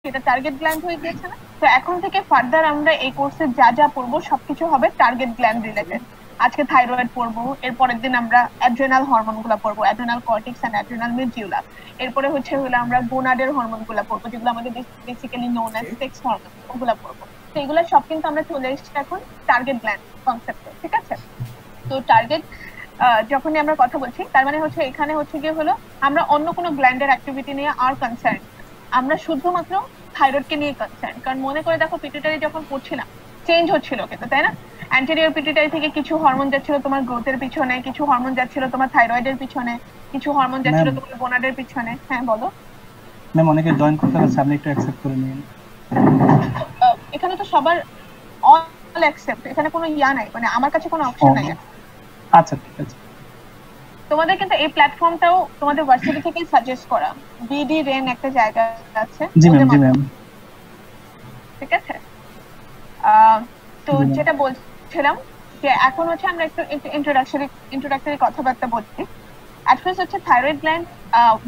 সেটা target gland হয়ে গিয়েছে না? তো এখন থেকে ফার্দার আমরা এই কোর্সে যা যা পড়বো সবকিছু হবে টার্গেট গ্ল্যান্ড রিলেটেড। আজকে থাইরয়েড পড়বো, এর পরের দিন আমরা অ্যাড্রেনাল হরমোন গুলা পড়বো, অ্যাড্রেনাল কর্টেক্স এন্ড অ্যাড্রেনাল মেডিউলা। এরপরে হচ্ছে হলো আমরা গোনাডের হরমোন গুলা পড়বো, যেগুলো আমাদের basically known as sex hormone, ওগুলা পড়বো। তো এগুলো সব কিন্তু আমরা চলে এসেছি এখন টার্গেট গ্ল্যান্ড কনসেপ্টে, ঠিক আছে? তো টার্গেট যখনই আমরা কথা বলছি তার মানে হচ্ছে এখানে হচ্ছে গিয়ে হলো আমরা অন্য কোনো গ্ল্যান্ডের অ্যাক্টিভিটি নিয়ে আর কনসার্ন, আমরা শুধুমাত্র থাইরয়েডকে নিয়ে কনসার্ন। কারণ মনে করে দেখো পিটুইটারি যখন পড়ছিলাম চেঞ্জ হচ্ছিল কিন্তু, তাই না? অ্যান্টেরিয়র পিটুইটারি থেকে কিছু হরমোন যাচ্ছিল তোমার গ্রোথের পিছনে, কিছু হরমোন যাচ্ছিল তোমার থাইরয়েডের পিছনে, কিছু হরমোন যাচ্ছিল তোমার গোনাডের পিছনে। হ্যাঁ বলো ম্যাম, অনেকে জয়েন করতে পারছে, আপনি একটু অ্যাকসেপ্ট করে নিন। এখানে তো সবার অল অ্যাকসেপ্ট, এখানে কোনো ইয়া নাই, মানে আমার কাছে কোনো অপশন নাই। আচ্ছা ঠিক আছে। তোমাদের কিন্তু এই প্ল্যাটফর্মটাও তোমাদের ভার্সিটি থেকে সাজেস্ট করা, বিডি রেন একটা জায়গা আছে। জি ম্যাম, জি ম্যাম। ঠিক আছে, তো যেটা বলছিলাম যে এখন হচ্ছে আমরা একটু ইন্ট্রোডাক্টরি কথাবার্তা বলছি। At first হচ্ছে thyroid gland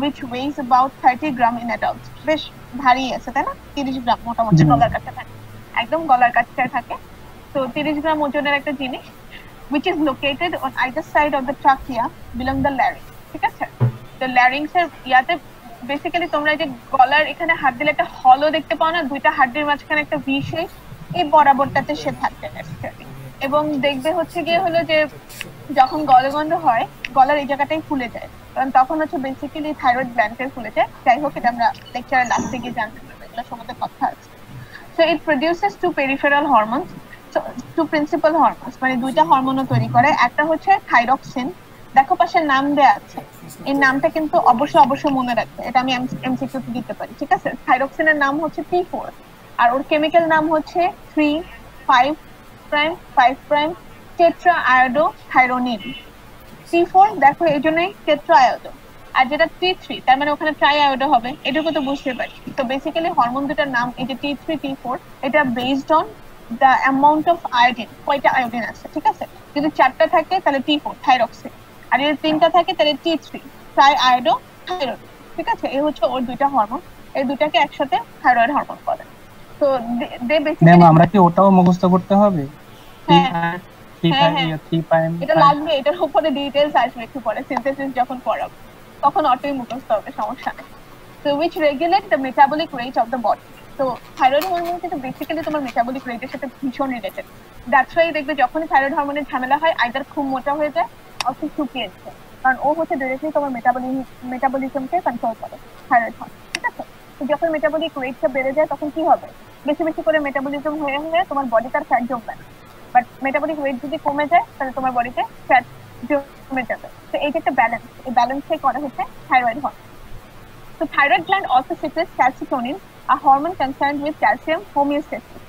which weighs about 30 gram in adults, বেশ ভারী আছে তাই না? 30 গ্রাম মোটামুটি গলার কাছে থাকে, একদম গলার কাছে থাকে। তো 30 গ্রাম ওজনের একটা জিনিস which is located on either side of the trachea below the larynx, ঠিক আছে? তো larynx এর ইয়াতে বেসিক্যালি তোমরা যে গলার এখানে হাত দিলে একটা হলো দেখতে পাও না, দুইটা হাড়ের মাঝখানে একটা ভি শেপ, এই বরাবরটাতে সে থাকে। এবং দেখবে হচ্ছে গিয়ে হলো যে যখন গলগন্ড হয় গলার এই জায়গাটাই ফুলে যায়, কারণ তখন হচ্ছে বেসিক্যালি থাইরয়েড গ্ল্যান্ডে ফুলে যায়। যাই হোক, এটা আমরা লেকচারের লাস্টে গিয়ে জানতে পারবো, এগুলোর সম্বন্ধে কথা আছে। So it produces two peripheral hormones, two principal hormones, মানে দুইটা হরমোনও তৈরি করে। একটা হচ্ছে থাইরক্সিন, দেখো পাশে নাম দেয়া আছে, এই নামটা কিন্তু অবশ্যই মনে রাখবে, এটা আমি এমসিকিউ তে দিতে পারি, ঠিক আছে? থাইরক্সিনের নাম হচ্ছে T4 আর ওর কেমিক্যাল নাম হচ্ছে 3,5' টেট্রা আয়োডো থাইরোনিন। T4 দেখো এই জন্যই টেট্রা আয়োডো, আর যেটা T3 তার মানে ওখানে ট্রাই আয়োডো হবে, এটুকু তো বুঝতে পারি। তো বেসিক্যালি হরমোন দুটার নাম এই যে T3 T4, এটা based on the amount of iodine, কয়টা আয়োডিন আছে, ঠিক আছে? যদি 4টা থাকে তাহলে T4 থাইরক্সিন, আর যদি 3টা থাকে তাহলে T3 ট্রাই আয়োডো থাইরোইড, ঠিক আছে? এই হচ্ছে ওর দুইটা হরমোন, এই দুটাকে একসাথে থাইরয়েড হরমোন বলে। তো দে বেসিক্যালি আমরা কি ওটাও মুখস্থ করতে হবে? হ্যাঁ, এটা লাগবে, এটার উপরে ডিটেইলস আসবে একটু পরে, সিনথেসিস যখন পড়াবো তখন অটোই মুখস্থ হবে, সমস্যা নেই। তো which regulate the metabolic rate of the body, তো থাইরয়েড হরমোন কিন্তু বেসিক্যালি তোমার মেটাবলিক রেটের সাথে ভীষণ রিলেটেড। দ্যাটস ওয়াই দেখবে যখনই থাইরয়েড হরমোনের ঝামেলা হয় আইদার খুব মোটা হয়ে যায় অথবা শুকিয়ে যায়, কারণ ও হচ্ছে ডাইরেক্টলি তোমার মেটাবলিজমকে কন্ট্রোল করে থাইরয়েড হরমোন, ঠিক আছে? তো যখন মেটাবলিক রেটটা বেড়ে যায় তখন কি হবে, বেশি বেশি করে মেটাবলিজম হয়ে তোমার বডিতে ফ্যাট জমবে না, বাট মেটাবলিক রেট যদি কমে যায় তাহলে তোমার বডিতে ফ্যাট জমে যাবে। তো এই যে একটা ব্যালেন্স, এই ব্যালেন্সে করা হচ্ছে thyroid hormone. So thyroid gland also secretes calcitonin, a hormone concerned with calcium homeostasis.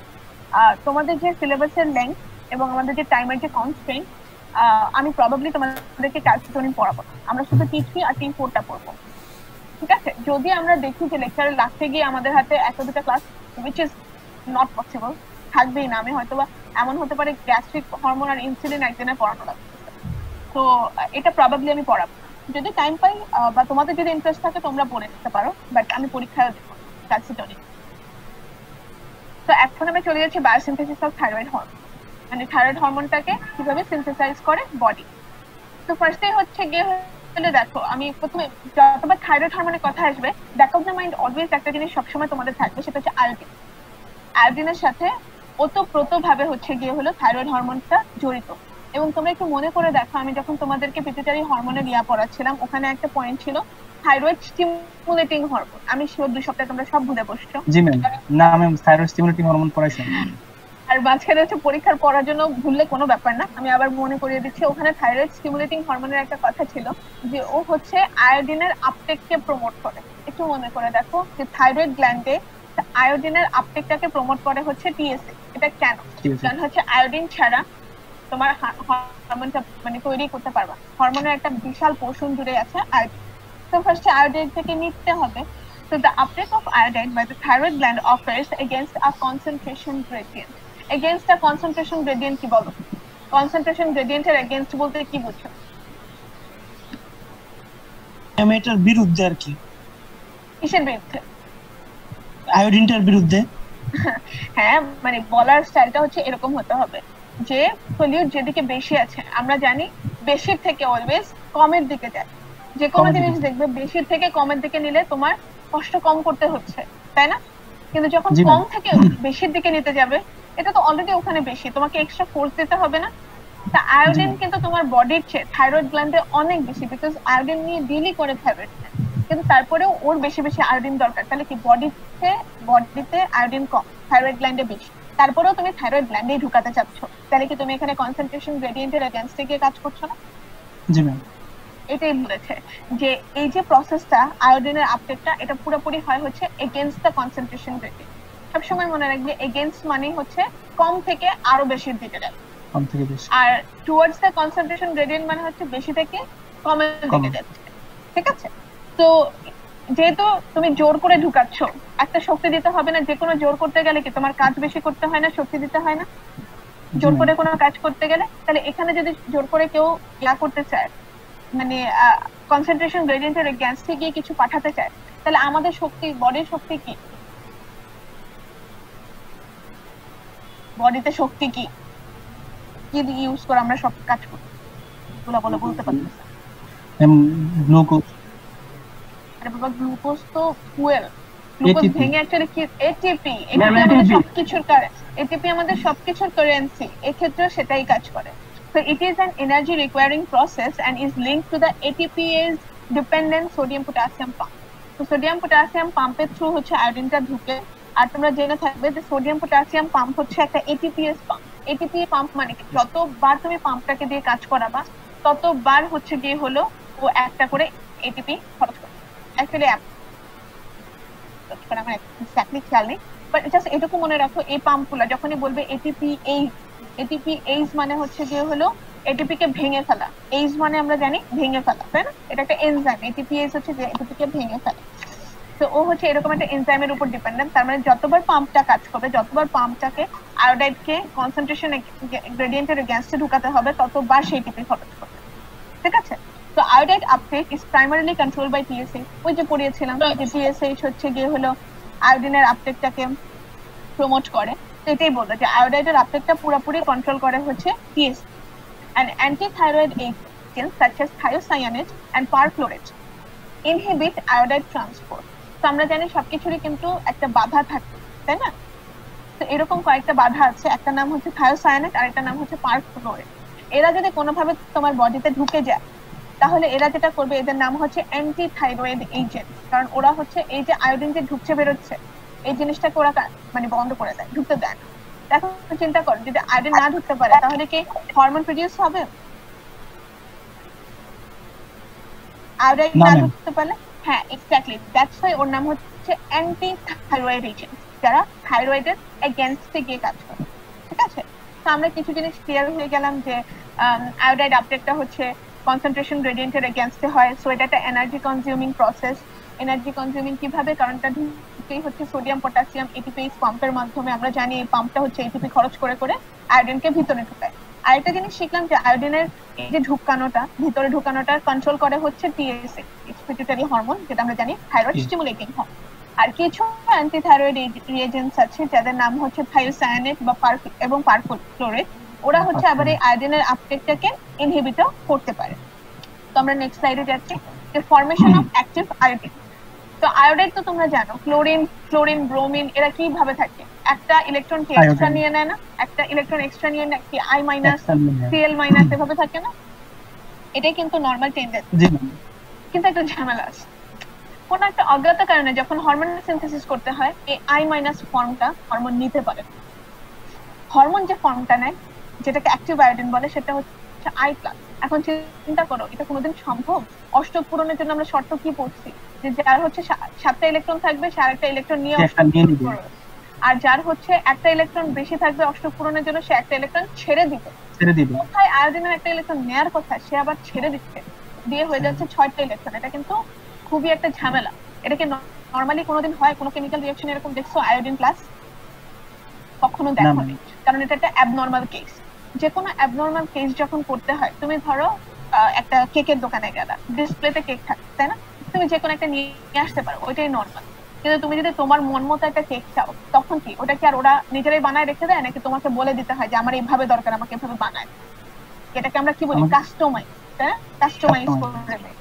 তোমাদের যে সিলেবাসের লেংথ এবং আমাদের যে টাইমের যে কনস্ট্রেইন্ট, আমি প্রবাবলি তোমাদেরকে ক্যালসিটোনিন পড়াবো, আমরা শুধু T3 আর T4টা পড়বো, ঠিক আছে? যদি আমরা দেখি যে লেকচারের লাস্টে গিয়ে আমাদের হাতে একটা দুটো class which is not possible থাকবেই না, আমি হয়তো বা এমন হতে পারে গ্যাস্ট্রিক হরমোন আর ইনসুলিন একদিনে পড়ানো লাগবে, তো এটা প্রবাবলি আমি পড়াবো। যদি টাইম পাই বা তোমাদের যদি ইন্টারেস্ট থাকে তোমরা পড়ে নিতে পারো, বাট আমি পরীক্ষায় দেবো ক্যালসিটোনিন। তো এখন আমি চলে যাচ্ছি বায়োসিনথেসিস অফ থাইরয়েড হরমোন, মানে থাইরয়েড হরমোনটাকে কিভাবে সিনথেসাইজ করে বডি। তো ফার্স্টে হচ্ছে গিয়ে হলে দেখো, আমি প্রথমে যতবার থাইরয়েড হরমোনের কথা আসবে back of the mind always একটা জিনিস সবসময় তোমাদের থাকবে, সেটা হচ্ছে আয়োডিন। আয়োডিনের সাথে ওতপ্রোতভাবে হচ্ছে গিয়ে হলো থাইরয়েড হরমোনটা জড়িত। এবং তোমরা একটু মনে করে দেখো, আমি যখন তোমাদেরকে পিটুইটারি হরমোনের ইয়া পড়াচ্ছিলাম ওখানে একটা পয়েন্ট ছিল থাইরয়েড স্টিমুলেটিং হরমোন, আমি শিওর 2 সপ্তাহে তোমরা সব ভুলে বসছো। জি ম্যাম, না ম্যাম, থাইরয়েড স্টিমুলেটিং হরমোন পড়াইছেন। আর মাঝখানে হচ্ছে পরীক্ষার পড়ার জন্য ভুললে কোনো ব্যাপার না, আমি আবার মনে করিয়ে দিচ্ছি, ওখানে থাইরয়েড স্টিমুলেটিং হরমোনের একটা কথা ছিল যে ও হচ্ছে আয়োডিনের আপটেককে প্রমোট করে। একটু মনে করে দেখো যে থাইরয়েড গ্ল্যান্ডে আয়োডিনের আপটেকটাকে প্রমোট করে হচ্ছে টিএসএ। এটা কেন? কারণ হচ্ছে আয়োডিন ছাড়া তোমার হরমোনটা মানে তৈরি করতে পারবা, হরমোনের একটা বিশাল পোর্শন জুড়ে আছে আয়োডিন। তো ফার্স্টে আয়োডিন থেকে নিতে হবে। So the uptake of iodine by the thyroid gland occurs against a concentration gradient. Against a concentration gradient কি বলো? Concentration gradient এর against বলতে কি বুঝছো? এটার বিরুদ্ধে আর কি। কিসের বিরুদ্ধে? আয়োডিনটার বিরুদ্ধে? হ্যাঁ, মানে বলার স্টাইলটা হচ্ছে এরকম হতে হবে যে পলিউট যেদিকে বেশি আছে, আমরা জানি বেশির থেকে অলওয়েজ কমের দিকে যায়। যে কোনো জিনিস দেখবে বেশির থেকে কমের দিকে নিলে তোমার কষ্ট কম করতে হচ্ছে, তাই না? কিন্তু যখন কম থেকে বেশির দিকে নিতে যাবে, এটা তো অলরেডি ওখানে বেশি, তোমাকে এক্সট্রা ফোর্স দিতে হবে না? তা আয়োডিন কিন্তু তোমার বডির চেয়ে থাইরয়েড গ্ল্যান্ডে অনেক বেশি, বিকজ আয়োডিন নিয়ে ডিলই করে থাইরয়েড। কিন্তু তারপরেও ওর বেশি বেশি আয়োডিন দরকার, তাহলে কি বডিতে আয়োডিন কম, থাইরয়েড গ্ল্যান্ডে বেশি, তারপরেও তুমি থাইরয়েড গ্ল্যান্ডেই ঢুকাতে চাচ্ছ, তাহলে কি তুমি এখানে কনসেন্ট্রেশন গ্রেডিয়েন্টের এগেইনস্টে গিয়ে কাজ করছো না? জি ম্যাম। এটাই বলেছে যে এই যে প্রসেসটা আয়োডিনের আপটেকটা, এটা পুরোপুরি হয় হচ্ছে এগেইনস্ট দ্য কনসেন্ট্রেশন গ্রেডিয়েন্ট। সবসময় মনে রাখবে এগেইনস্ট মানে হচ্ছে কম থেকে আরো বেশির দিকে যাবে, কম থেকে বেশি। আর টুয়ার্ডস দ্য কনসেন্ট্রেশন গ্রেডিয়েন্ট মানে হচ্ছে বেশি থেকে কমের দিকে যাচ্ছে, ঠিক আছে? তো যেহেতু তুমি জোর করে ঢুকাচ্ছ, একটা শক্তি দিতে হবে না? যে কোনো জোর করতে গেলে কি তোমার কাজ বেশি করতে হয় না, শক্তি দিতে হয় না জোর করে কোনো কাজ করতে গেলে? তাহলে এখানে যদি জোর করে কেউ ইয়া করতে চায়, মানে কনসেন্ট্রেশন গ্রেডিয়েন্টের এগেইনস্টে গিয়ে কিছু পাঠাতে চায়, তাহলে আমাদের শক্তি, বডির শক্তি কি, বডিতে শক্তি কি কি ইউজ করে আমরা সব কাজ করি? বলে বলতে পারতেছি গ্লুকোজ। আরে বাবা, গ্লুকোজ তো ফুয়েল, গ্লুকোজ ভেঙে অ্যাকচুয়ালি কি এটিপি, আমাদের সবকিছুর এটিপি আমাদের সবকিছুর কারেন্সি, এই ক্ষেত্রে সেটাই কাজ করে। So it is an energy requiring process and is linked to the ATPase dependent sodium potassium pump. তো সোডিয়াম পটাশিয়াম পাম্পের থ্রু হচ্ছে আয়োডিনটা ঢুকে। আর তোমরা জেনে থাকবে যে সোডিয়াম পটাশিয়াম পাম্প হচ্ছে একটা এটিপিএস পাম্প। এটিপি পাম্প মানে কি, যতবার তুমি পাম্পটাকে দিয়ে কাজ করাবা ততবার হচ্ছে গিয়ে হলো ও একটা করে এটিপি খরচ করে। অ্যাকচুয়ালি আমার এক্স্যাক্টলি খেয়াল নেই, বাট জাস্ট এটুকু মনে রাখো, এই পাম্পগুলো যখনই বলবে এটিপি এইজ মানে হচ্ছে গিয়ে হলো এটিপি কে ভেঙে ফেলা। এইজ মানে আমরা জানি ভেঙে ফেলা, তাই না? এটা একটা এনজাইম, এটিপি এইজ হচ্ছে যে এটিপি কে ভেঙে ফেলা। তো ও হচ্ছে এরকম একটা এনজাইমের উপর ডিপেন্ডেন্ট। তার মানে যতবার পাম্পটা কাজ করবে, যতবার পাম্পটাকে আয়োডাইডকে কনসেন্ট্রেশন গ্রেডিয়েন্টের এগেইনস্টে ঢুকাতে হবে, ততবার সেই এটিপি খরচ করবে, ঠিক আছে? তো iodide uptake is primarily controlled by TSH, ওই যে পড়িয়েছিলাম যে TSH হচ্ছে গিয়ে হলো আয়োডিনের আপটেকটাকে প্রমোট করে। তো এটাই বলবো যে আয়োডাইডের আপটেকটা পুরোপুরি কন্ট্রোল করে হচ্ছে TSH। and anti-thyroid agents such as thiocyanate and perchlorate inhibit iodide transport. তো আমরা জানি সবকিছুরই কিন্তু একটা বাধা থাকে, তাই না? তো এরকম কয়েকটা বাধা আছে, একটা নাম হচ্ছে থায়োসায়ানেট আর একটা নাম হচ্ছে পারক্লোরেট। এরা যদি কোনোভাবে তোমার বডিতে ঢুকে যায়, তাহলে এরা যেটা করবে, এদের নাম হচ্ছে অ্যান্টি থাইরয়েড এজেন্ট, কারণ ওরা হচ্ছে এই যে আয়োডিন যে ঢুকছে বেরোচ্ছে, এই জিনিসটাকে ওরা মানে বন্ধ করে দেয়, ঢুকতে দেয় না। এখন চিন্তা করো, যদি আয়োডিন না ঢুকতে পারে তাহলে কি হরমোন প্রডিউস হবে? আয়োডিন না ঢুকতে পারলে, হ্যাঁ এক্স্যাক্টলি, দ্যাটস ওয়াই ওর নাম হচ্ছে অ্যান্টি থাইরয়েড এজেন্ট, যারা থাইরয়েডের এগেইনস্টে গিয়ে কাজ করে, ঠিক আছে? তো আমরা কিছু জিনিস ক্লিয়ার হয়ে গেলাম যে আয়োডাইড আপটেকটা হচ্ছে কনসেন্ট্রেশন গ্রেডিয়েন্টের এগেইনস্টে হয়। সো এটা একটা energy consuming process. Energy consuming কিভাবে? কারণ এটা ঢুকেই হচ্ছে সোডিয়াম পটাশিয়াম এটিপিএস পাম্পের মাধ্যমে। আমরা জানি এই পাম্পটা হচ্ছে এটিপি খরচ করে করে আয়োডিনকে ভিতরে ঢুকায়। আরেকটা জিনিস শিখলাম যে আয়োডিনের এই যে ঢুকানোটা, ভিতরে ঢুকানোটা কন্ট্রোল করে হচ্ছে টিএসএইচ, পিটুইটারি হরমোন, যেটা আমরা জানি থাইরয়েড স্টিমুলেটিং হরমোন। আর কিছু অ্যান্টি থাইরয়েড রিয়েজেন্টস আছে যাদের নাম হচ্ছে থায়োসায়ানেট বা এবং পারক্লোরেট। ওরা হচ্ছে আবার এই আয়োডিনের আপটেকটাকে ইনহিবিটও করতে পারে। তো আমরা নেক্সট স্লাইডে যাচ্ছি, যে ফরমেশন অফ অ্যাক্টিভ আয়োডিন। তো আয়োডাইড তো তোমরা জানো, ক্লোরিন ব্রোমিন এরা কিভাবে থাকে, একটা ইলেকট্রন কে এক্সট্রা নিয়ে নেয় না, একটা ইলেকট্রন এক্সট্রা নিয়ে নেয় কি I- Cl- এভাবে থাকে না? এটাই কিন্তু নরমাল চেঞ্জেস। কিন্তু একটা ঝামেলা আছে, কোন একটা অজ্ঞাত কারণে যখন হরমোন সিনথেসিস করতে হয়, এই I- ফর্মটা হরমোন নিতে পারে। হরমোন যে ফর্মটা নেয়, যেটাকে অ্যাক্টিভ আয়োডিন বলে, সেটা হচ্ছে I+। এখন চিন্তা করো, এটা কোনোদিন সম্ভব? অষ্টক পূরণের জন্য আমরা শর্ত কি পড়ছি, যে যার হচ্ছে 7টা ইলেকট্রন থাকবে সে আরেকটা ইলেকট্রন নিয়ে অষ্টক পূরণ করবে, আর যার হচ্ছে একটা ইলেকট্রন বেশি থাকবে অষ্টক পূরণের জন্য সে একটা ইলেকট্রন ছেড়ে দিবে। কোথায় আয়োডিনের একটা ইলেকট্রন নেয়ার কথা, সে আবার ছেড়ে দিচ্ছে, দিয়ে হয়ে যাচ্ছে 6টা ইলেকট্রন। এটা কিন্তু খুবই একটা ঝামেলা। এটাকে নরমালি কোনোদিন হয়, কোনো কেমিক্যাল রিঅ্যাকশন এরকম দেখছো আয়োডিন প্লাস? কখনো দেখোনি, কারণ এটা একটা অ্যাবনর্মাল কেস। যে কোনো অ্যাবনর্মাল কেস যখন করতে হয়, তুমি ধরো একটা কেকের দোকানে গেলা, ডিসপ্লেতে কেক থাকে, তাই না? তুমি যে কোনো একটা নিয়ে আসতে পারো, ওইটাই নর্মাল। কিন্তু তুমি যদি তোমার মন মতো একটা কেক চাও তখন কি ওটা কি আর ওরা নিজেরাই বানায় রেখে দেয় নাকি তোমাকে বলে দিতে হয় যে আমার এইভাবে দরকার, আমাকে এভাবে বানায়? এটাকে আমরা কি বলি? কাস্টমাইজ। হ্যাঁ, কাস্টমাইজ করে দেয়।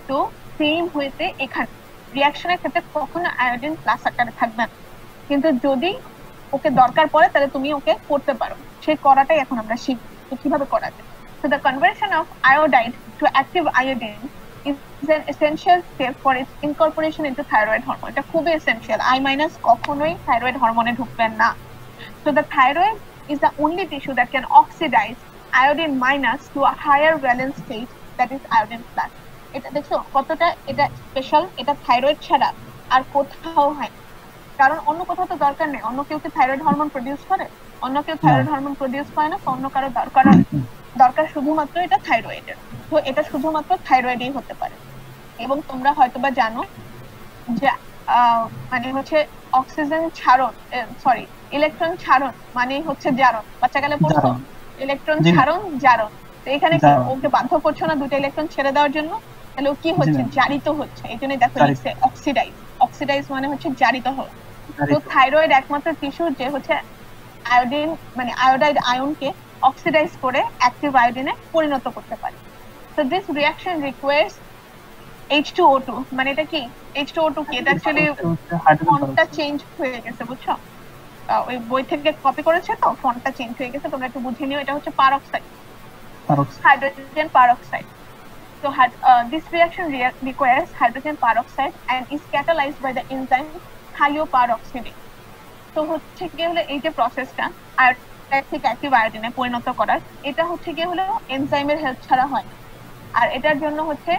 তো সেম হয়েছে এখানে রিঅ্যাকশনের ক্ষেত্রে কখনো আয়োডিন প্লাস আকারে থাকবে না, কিন্তু যদি ওকে দরকার পড়ে তাহলে তুমি ওকে করতে পারো। সেই করাটাই এখন আমরা শিখবো কিভাবে করা যায়। So the conversion of iodide to active iodine is an essential step for its incorporation into thyroid hormone. এটা খুবই essential. I minus কখনোই thyroid hormone ঢুকবে না। So the thyroid is the only tissue that can oxidize iodine minus to a higher valence state, that is iodine plus. এটা দেখছো কতটা এটা special, এটা থাইরয়েড ছাড়া আর কোথাও হয়। কারণ অন্য কোথাও তো দরকার নেই। অন্য কেউ কি থাইরয়েড হরমোন প্রডিউস করে? অন্য কেউ থাইরয়েড হরমোন প্রডিউস করে না। অন্য কারো দরকার শুধুমাত্র এটা থাইরয়েডের। তো এটা শুধুমাত্র থাইরয়েডই হতে পারে। এবং তোমরা হয়তোবা জানো যে মানে হচ্ছে অক্সিজেন ছাড়ন, সরি ইলেকট্রন ছাড়ন মানে হচ্ছে জারণ। বাচ্চাকালে পড়ছো ইলেকট্রন ছাড়ন জারণ। তো এখানে কি ওকে বাধ্য করছো না দুটো ইলেকট্রন ছেড়ে দেওয়ার জন্য? তাহলে ও কি হচ্ছে? জারিত হচ্ছে। এই জন্য দেখো লিখছে অক্সিডাইজ। অক্সিডাইজ মানে হচ্ছে জারিত হওয়া। তো থাইরয়েড একমাত্র টিস্যু যে হচ্ছে আয়োডিন মানে আয়োডাইড আয়নকে অক্সিডাইজ করে অ্যাক্টিভ আয়োডিনে পরিণত করতে পারে। So this reaction requires H2O2, মানে এটা কি H2O2 কি? এটা অ্যাকচুয়ালি ফন্টটা চেঞ্জ হয়ে গেছে, বুঝছো? ওই বই থেকে কপি করেছে তো ফন্টটা চেঞ্জ হয়ে গেছে, তোমরা একটু বুঝে নিও। এটা হচ্ছে peroxide, hydrogen peroxide. So this reaction requires hydrogen peroxide and is catalyzed by the enzyme thioperoxidase. তো হচ্ছে কি হলো এই যে প্রসেসটা আয়োডাইড থেকে অ্যাক্টিভ আয়োডিনে পরিণত করার, এটা হচ্ছে কি হলো এনজাইমের হেল্প ছাড়া হয়। আর এটার জন্য হচ্ছে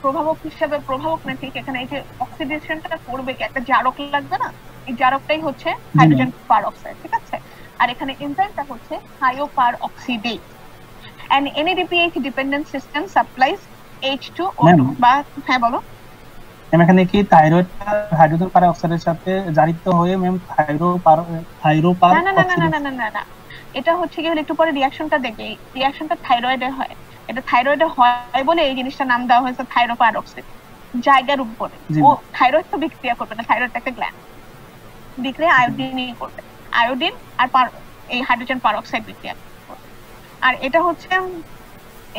প্রভাবক হিসেবে, প্রভাবক না ঠিক, এখানে এই যে অক্সিডেশনটা করবে কি একটা জারক লাগবে না, এই জারকটাই হচ্ছে হাইড্রোজেন পারঅক্সাইড, ঠিক আছে? আর এখানে এনজাইমটা হচ্ছে থায়োপারঅক্সিডেজ। An NADPH dependent system supplies H2O2 বা হ্যাঁ বলো। এখানে কি থাইরয়েড হাইড্রোজেন পারঅক্সাইডের সাথে জারিত হয়ে ম্যাম না, এটা হচ্ছে কি হলো একটু পরে রিঅ্যাকশনটা দেখবে। রিঅ্যাকশনটা থাইরয়েডে হয়, এটা থাইরয়েডে হয় বলে এই জিনিসটা নাম দেওয়া হয়েছে থাইরোপারঅক্সাইড। জায়গার উপরে ও থাইরয়েড তো বিক্রিয়া করবে না, থাইরয়েড একটা গ্ল্যান্ড, বিক্রিয়া আয়োডিনই করবে। আয়োডিন আর এই হাইড্রোজেন পারঅক্সাইড বিক্রিয়া। আর এটা হচ্ছে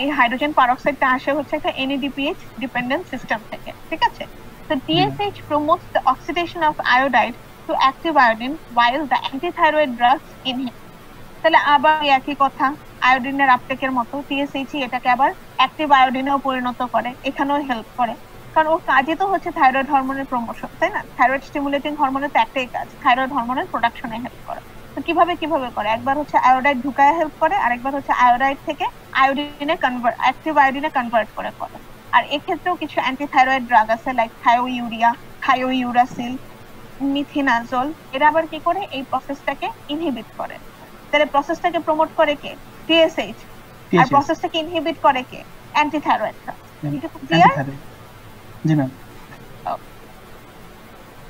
এই হাইড্রোজেন পারঅক্সাইডটা আসে হচ্ছে একটা NADPH ডিপেন্ডেন্ট সিস্টেম থেকে, ঠিক আছে? So TSH promotes the oxidation of iodide to active iodine while the antithyroid drugs inhibit. তাহলে আবার একই কথা, আয়োডিনের আপটেকের মতো TSH এটাকে আবার অ্যাক্টিভ আয়োডিনেও পরিণত করে, এখানেও হেল্প করে। কারণ ওর কাজই তো হচ্ছে থাইরয়েড হরমোনের প্রমোশন, তাই না? থাইরয়েড স্টিমুলেটিং হরমোনের তো একটাই কাজ, থাইরয়েড হরমোনের প্রোডাকশনে হেল্প করে। তো কিভাবে করে? একবার হচ্ছে আয়োডাইড ঢুকায় হেল্প করে, আর একবার হচ্ছে আয়োডাইড থেকে আয়োডিনে কনভার্ট, অ্যাক্টিভ আয়োডিনে কনভার্ট করে। আর এক্ষেত্রেও কিছু অ্যান্টিথাইরয়েড ড্রাগ আছে লাইক থায়োইউরিয়া, থায়োইউরাসিল, মিথিনাজল। এরা আবার কি করে? এই প্রসেসটাকে ইনহিবিট করে। তাহলে প্রসেসটাকে প্রমোট করে কে? TSH। আর প্রসেসটাকে ইনহিবিট করে কে? অ্যান্টিথাইরয়েড। ক্লিয়ার? জি ম্যাম।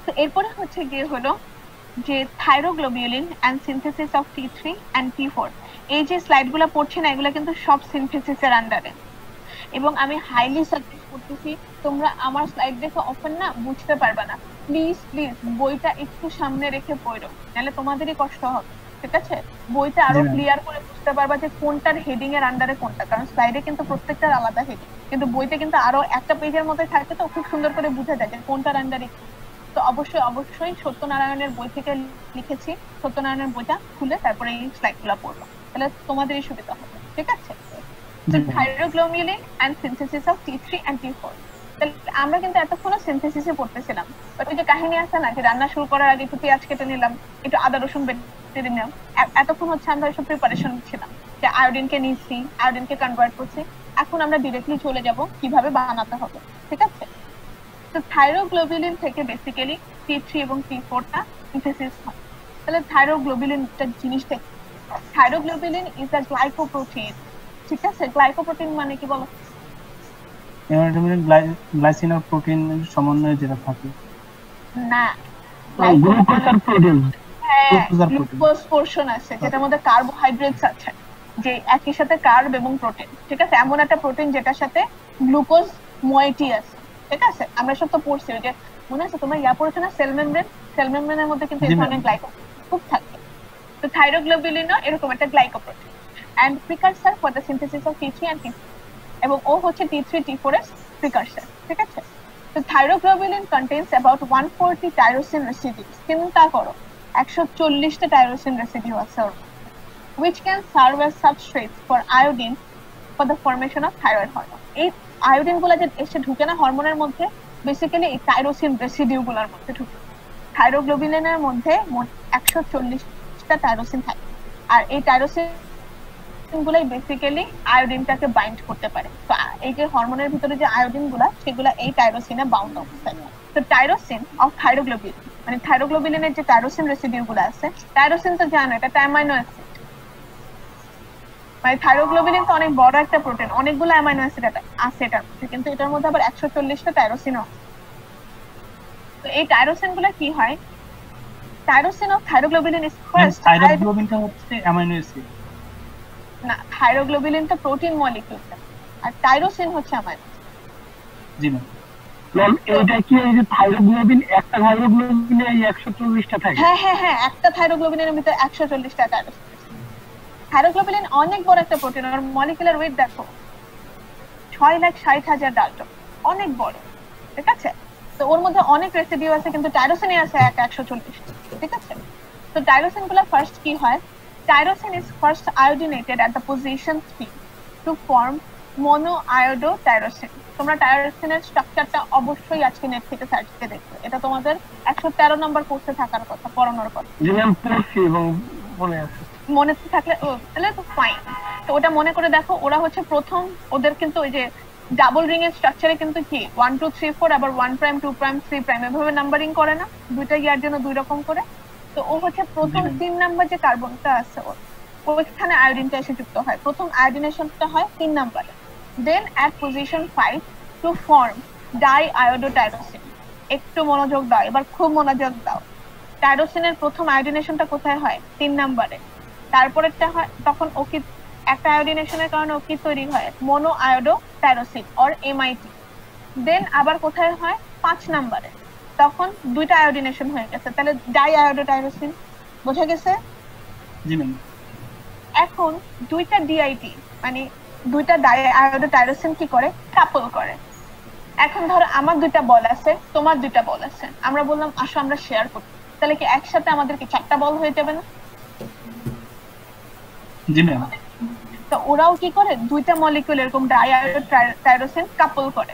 তো এরপরে হচ্ছে গিয়ে হলো যে thyroglobulin and synthesis of T3 and T4। এই যে স্লাইডগুলো পড়ছি না, এগুলো কিন্তু সব সিনথেসিসের আন্ডারে। এবং আমি হাইলি সাজেস্ট করতেছি তোমরা আমার স্লাইড দেখে অফেন না বুঝতে পারবে না। প্লিজ বইটা একটু সামনে রেখে পড়ো, নাহলে তোমাদেরই কষ্ট হবে, ঠিক আছে? বইটা আরো ক্লিয়ার করে বুঝতে পারবা যে কোনটার হেডিং এর আন্ডারে কোনটা। কারণ স্লাইডে কিন্তু প্রত্যেকটার আলাদা হেডিং, কিন্তু বইতে কিন্তু আরো একটা পেজের মধ্যে থাকে, তো খুব সুন্দর করে বোঝা যায় যে কোনটার আন্ডারে। তো অবশ্যই সত্যনারায়ণের বই থেকে লিখেছি, সত্যনারায়ণের বইটা খুলে তারপরে এই স্লাইডগুলো পড়বো, তাহলে তোমাদেরই সুবিধা হবে, ঠিক আছে? Thyroglobulin and synthesis of T3 and T4। তাহলে আমরা কিন্তু এতক্ষণ সিনথেসিসে পড়তেছিলাম, বাট ওই যে কাহিনী আছে না যে রান্না শুরু করার আগে একটু পেঁয়াজ কেটে নিলাম, একটু আদা রসুন বেটে নিলাম, এতক্ষণ হচ্ছে আমরা এসব প্রিপারেশন নিচ্ছিলাম যে আয়োডিনকে নিচ্ছি, আয়োডিনকে কনভার্ট করছি। এখন আমরা ডিরেক্টলি চলে যাব কিভাবে বানাতে হবে, ঠিক আছে? তো থাইরোগ্লোবিউলিন থেকে বেসিক্যালি T3 এবং T4 টা সিনথেসিস হয়। তাহলে থাইরোগ্লোবিউলিনটা জিনিসটা, থাইরোগ্লোবিউলিন ইজ আ গ্লাইকোপ্রোটিন, ঠিক আছে? গ্লাইকোপ্রোটিন মানে কি বলো? গ্লাইসিন আর প্রোটিন সমন্বয়ে যেটা থাকে না, গ্লুকোজ আর প্রোটিন। গ্লুকোজ পোরশন আছে যেটার মধ্যে কার্বোহাইড্রেটস আছে, যে একই সাথে কার্ব এবং প্রোটিন, ঠিক আছে? এমন একটা প্রোটিন যেটার সাথে গ্লুকোজ মোইটি আছে, ঠিক আছে? আমরা সব তো পড়ছি যে মনে আছে তোমার ইয়া পড়েছো না সেল মেমব্রেনের মধ্যে কিন্তু এই ধরনের গ্লাইকোপ্রোটিন খুব থাকে। তো থাইরোগ্লোবুলিনও এরকম একটা glycoprotein and precursor for the synthesis of T3 and T4 এবং ও হচ্ছে T3 T4 এর precursor, ঠিক আছে? তো thyroglobulin contains about 140 tyrosine residues, চিন্তা করো 140 টা tyrosine residue আছে ওর, which can serve as substrates for iodine for the formation of thyroid hormone. এই আয়োডিন গুলা যে এসে ঢুকে না হরমোনের মধ্যে, বেসিক্যালি এই টাইরোসিন রেসিডিউ গুলার মধ্যে ঢুকে। থাইরোগ্লোবুলিনের মধ্যে মোট 140 টা টাইরোসিন থাকে, আর এই টাইরোসিন গুলাই বেসিক্যালি আয়োডিনটাকে বাইন্ড করতে পারে। তো এই যে হরমোনের ভিতরে যে আয়োডিন গুলা, সেগুলা এই টাইরোসিনে বাউন্ড অবস্থায় থাকে। তো টাইরোসিন অফ থাইরোগ্লোবুলিন, মানে থাইরোগ্লোবুলিনের যে টাইরোসিন রেসিডিউ গুলো আছে, টাইরোসিন তো জানো এটা অ্যামাইনো অ্যাসিড, মানে থাইরোগ্লোবুলিন তো অনেক বড় একটা প্রোটিন, অনেকগুলো অ্যামাইনো অ্যাসিড আছে এটার মধ্যে, কিন্তু এটার মধ্যে আবার 140 টা টাইরোসিনও। তো এই টাইরোসিন গুলো কি হয়, tyrosine of thyroglobulin is first, থাইরোগ্লোবিনটা হচ্ছে অ্যামাইনো অ্যাসিড না, থাইরোগ্লোবুলিনটা প্রোটিন মলিকিউল আর টাইরোসিন হচ্ছে অ্যামাইনো। জি ম্যাম। ম্যাম এটা কি এই যে থাইরোগ্লোবিন, একটা থাইরোগ্লোবিনে এই 140 টা থাকে? হ্যাঁ হ্যাঁ হ্যাঁ, একটা থাইরোগ্লোবিনের ভিতরে 140 টা টাইরোসিন। থাইরোগ্লোবুলিন অনেক বড় একটা প্রোটিন, আর মলিকুলার ওয়েট দেখো 6,60,000 ডাল্টন, অনেক বড়, ঠিক আছে? তো ওর মধ্যে অনেক রেসিডিউ আছে, কিন্তু টাইরোসিনে আছে 140, ঠিক আছে? তো টাইরোসিন গুলো ফার্স্ট কি হয়, tyrosine is first iodinated at the position 3 to form monoiodotyrosine. তোমরা টাইরোসিনের স্ট্রাকচারটা অবশ্যই আজকে নেট থেকে সার্চ করে দেখবে, এটা তোমাদের 113 নম্বর কোর্সে থাকার কথা, পড়ানোর কথা। জি ম্যাম, পড়ছি এবং মনে আছে। মনে থাকলে তাহলে তো ফাইন। তো ওটা মনে করে দেখো, ওরা হচ্ছে প্রথম, ওদের কিন্তু ওই যে ডাবল রিং এর স্ট্রাকচারে কিন্তু কি 1 2 3 4 আবার 1 প্রাইম 2 প্রাইম 3 প্রাইম এভাবে নাম্বারিং করে না, দুইটা ইয়ার জন্য দুই রকম করে। তো ও হচ্ছে প্রথম 3 নাম্বার যে কার্বনটা আছে ওইখানে আয়োডিনটা এসে যুক্ত হয়, প্রথম আয়োডিনেশনটা হয় 3 নাম্বারে। Then at position 5 to form ডাইআয়োডোটাইরোসিন। একটু মনোযোগ দাও, এবার খুব মনোযোগ দাও। টাইরোসিনের প্রথম আয়োডিনেশনটা কোথায় হয়, 3 নাম্বারে। তারপরেরটা হয় তখন ও কি একটা আয়োডিনেশনের কারণে ও কি তৈরি হয়, মোনোআয়োডোটাইরোসিন অর এমআইটি। দেন আবার কোথায় হয়, 5 নাম্বারে, তখন দুইটা আয়োডিনেশন হয়ে গেছে, তাহলে ডাইআয়োডোটাইরোসিন। বোঝা গেছে? জি ম্যাম। এখন দুইটা ডিআইটি মানে দুইটা ডাইআয়োডোটাইরোসিন কি করে, কাপল করে। এখন ধরো আমার দুইটা বল আছে, তোমার দুইটা বল আছে, আমরা বললাম আসো আমরা শেয়ার করি, তাহলে কি একসাথে আমাদেরকে 4টা বল হয়ে যাবে না? জি ম্যাম। তো ওরাও কি করে, দুইটা মলিকিউল এরকম ডাইআয়োডোটাইরোসিন কাপল করে,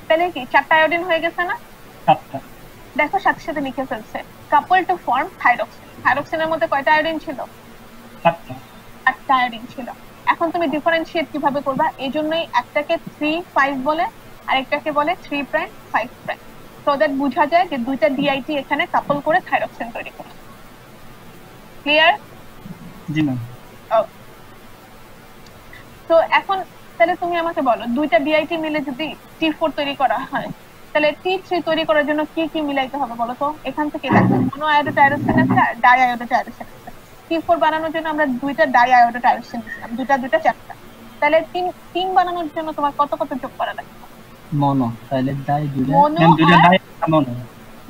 তাহলে কি 4টা আয়োডিন হয়ে গেছে না? 7টা। দেখো সাথে সাথে লিখে ফেলছে, কাপল টু ফর্ম থাইরোক্সিন। থাইরোক্সিনের মধ্যে কয়টা আয়োডিন ছিল? 7টা। 8টা আয়োডিন ছিল। এখন তুমি ডিফারেন্সিয়েট কিভাবে করবা, এইজন্যই একটাকে 3 5 বলে আর একটাকে বলে 3 প্রাইম 5 প্রাইম, সো দ্যাট বোঝা যায় যে দুইটা ডিআইটি এখানে কাপল করে থাইরোক্সিন তৈরি করে। ক্লিয়ার? জি ম্যাম। তো এখন তাহলে তুমি আমাকে বলো, দুইটা ডিআইটি মিলে যদি T4 তৈরি করা হয়, তাহলে T3 তৈরি করার জন্য কি কি মিলাইতে হবে বলো তো? এখান থেকে দেখো মোনোআয়োডোটাইরোসিন আছে আর ডাইআয়োডোটাইরোসিন আছে। T4 বানানোর জন্য আমরা দুইটা ডাইআয়োডোটাইরোসিন নিলাম, দুটা 4টা, তাহলে 3 বানানোর জন্য তোমার কত কত যোগ করা লাগবে? মোনো, তাহলে ডাই দুইটা, মোনো দুইটা ডাই একটা মোনো,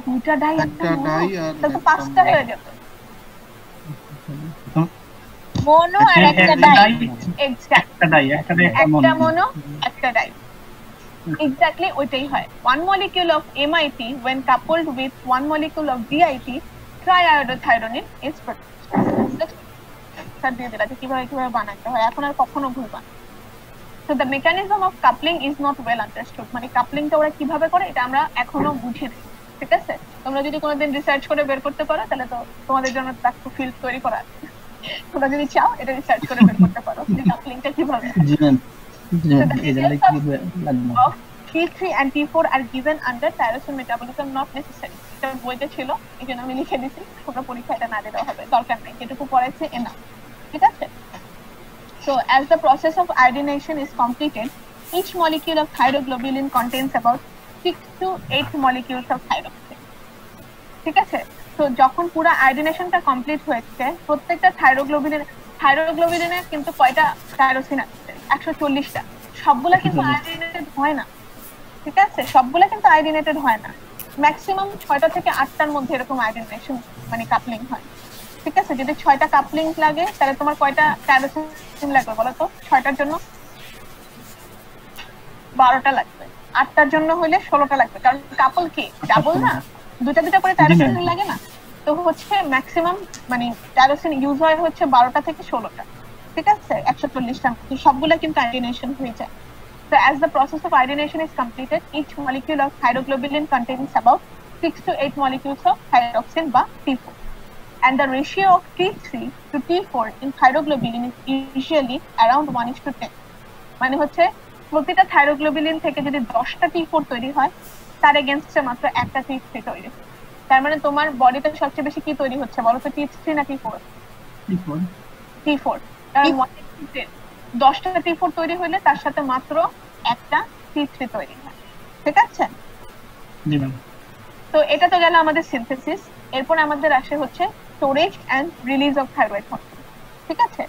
দুইটা ডাই একটা ডাই আর তাহলে তো 5টা হয়ে যাবে। মোনো আর একটা ডাই, এক্স্যাক্ট, একটা ডাই একটা একটা মোনো একটা ডাই, এক্স্যাক্টলি ওইটাই হয়। One molecule of MIT when coupled with one molecule of DIT, triiodothyronine is produced. Sir দিয়ে দিলা যে কিভাবে কিভাবে বানাতে হয়, এখন আর কখনো ভুলবা না। So the mechanism of coupling is not well understood, মানে কাপলিংটা ওরা কিভাবে করে এটা আমরা এখনো বুঝিনি, ঠিক আছে? তোমরা যদি কোনোদিন রিসার্চ করে বের করতে পারো, তাহলে তো তোমাদের জন্য একটা ফিল্ড তৈরি করা আছে। তোমরা যদি চাও এটা রিসার্চ করে বের করতে পারো যে কাপলিংটা কিভাবে। জি ম্যাম। এটা কি লাগবে? Of T3 and T4 are given under tyrosine metabolism, not necessary. এটা বইতে ছিল, এজন্য আমি লিখে দিছি, তোমরা পরীক্ষা এটা না দিলেও হবে, দরকার নেই, যেটুকু পড়াইছে এনাফ, ঠিক আছে? So as the process of iodination is completed, each molecule of thyroglobulin contains about 6 to 8 molecules of thyroxine. ঠিক আছে? তো যখন পুরো আয়োডিনেশনটা কমপ্লিট হয়েছে, প্রত্যেকটা থাইরোগ্লোবুলিনে কিন্তু কয়টা টাইরোসিন আছে? 140টা। সবগুলা কিন্তু আয়োডিনেটেড হয় না, ঠিক আছে? সবগুলা কিন্তু আয়োডিনেটেড হয় না। ম্যাক্সিমাম 6টা থেকে 8টার মধ্যে এরকম আয়োডিনেশন মানে কাপলিং হয়। ঠিক আছে, যদি 6টা কাপলিং লাগে তাহলে তোমার কয়টা টাইরোসিন লাগবে বলো তো? 6টার জন্য 12টা লাগবে, 8টার জন্য হইলে 16টা লাগবে, কারণ কাপল কি ডাবল না, দুটা করে টাইরোসিন লাগে না। তো হচ্ছে ম্যাক্সিমাম মানে টাইরোসিন ইউজ হয় হচ্ছে 12টা থেকে 16টা। ঠিক আছে, 140টা সবগুলা কিন্তু আয়োডিনেশন হয়ে যায়। So as the process of iodination is completed, each molecule of thyroglobulin contains about 6 to 8 molecules of thyroxine বা T4. And the ratio of T3 to T4 in thyroglobulin is usually around 1:10. মানে হচ্ছে প্রতিটা থাইরোগ্লোবিলিন থেকে যদি 10টা T4 তৈরি হয় তার এগেইনস্টে মাত্র একটা T3 তৈরি হয়। তার মানে তোমার বডিতে সবচেয়ে বেশি কি তৈরি হচ্ছে বলো তো? T3 না T4? T4। কারণ 1:10 10টা T4 তৈরি হইলে তার সাথে মাত্র একটা T3 তৈরি হয়। ঠিক আছে, জি ম্যাম। তো এটা তো গেল আমাদের সিনথেসিস। এরপর আমাদের আসে হচ্ছে storage and release of thyroid hormone. ঠিক আছে,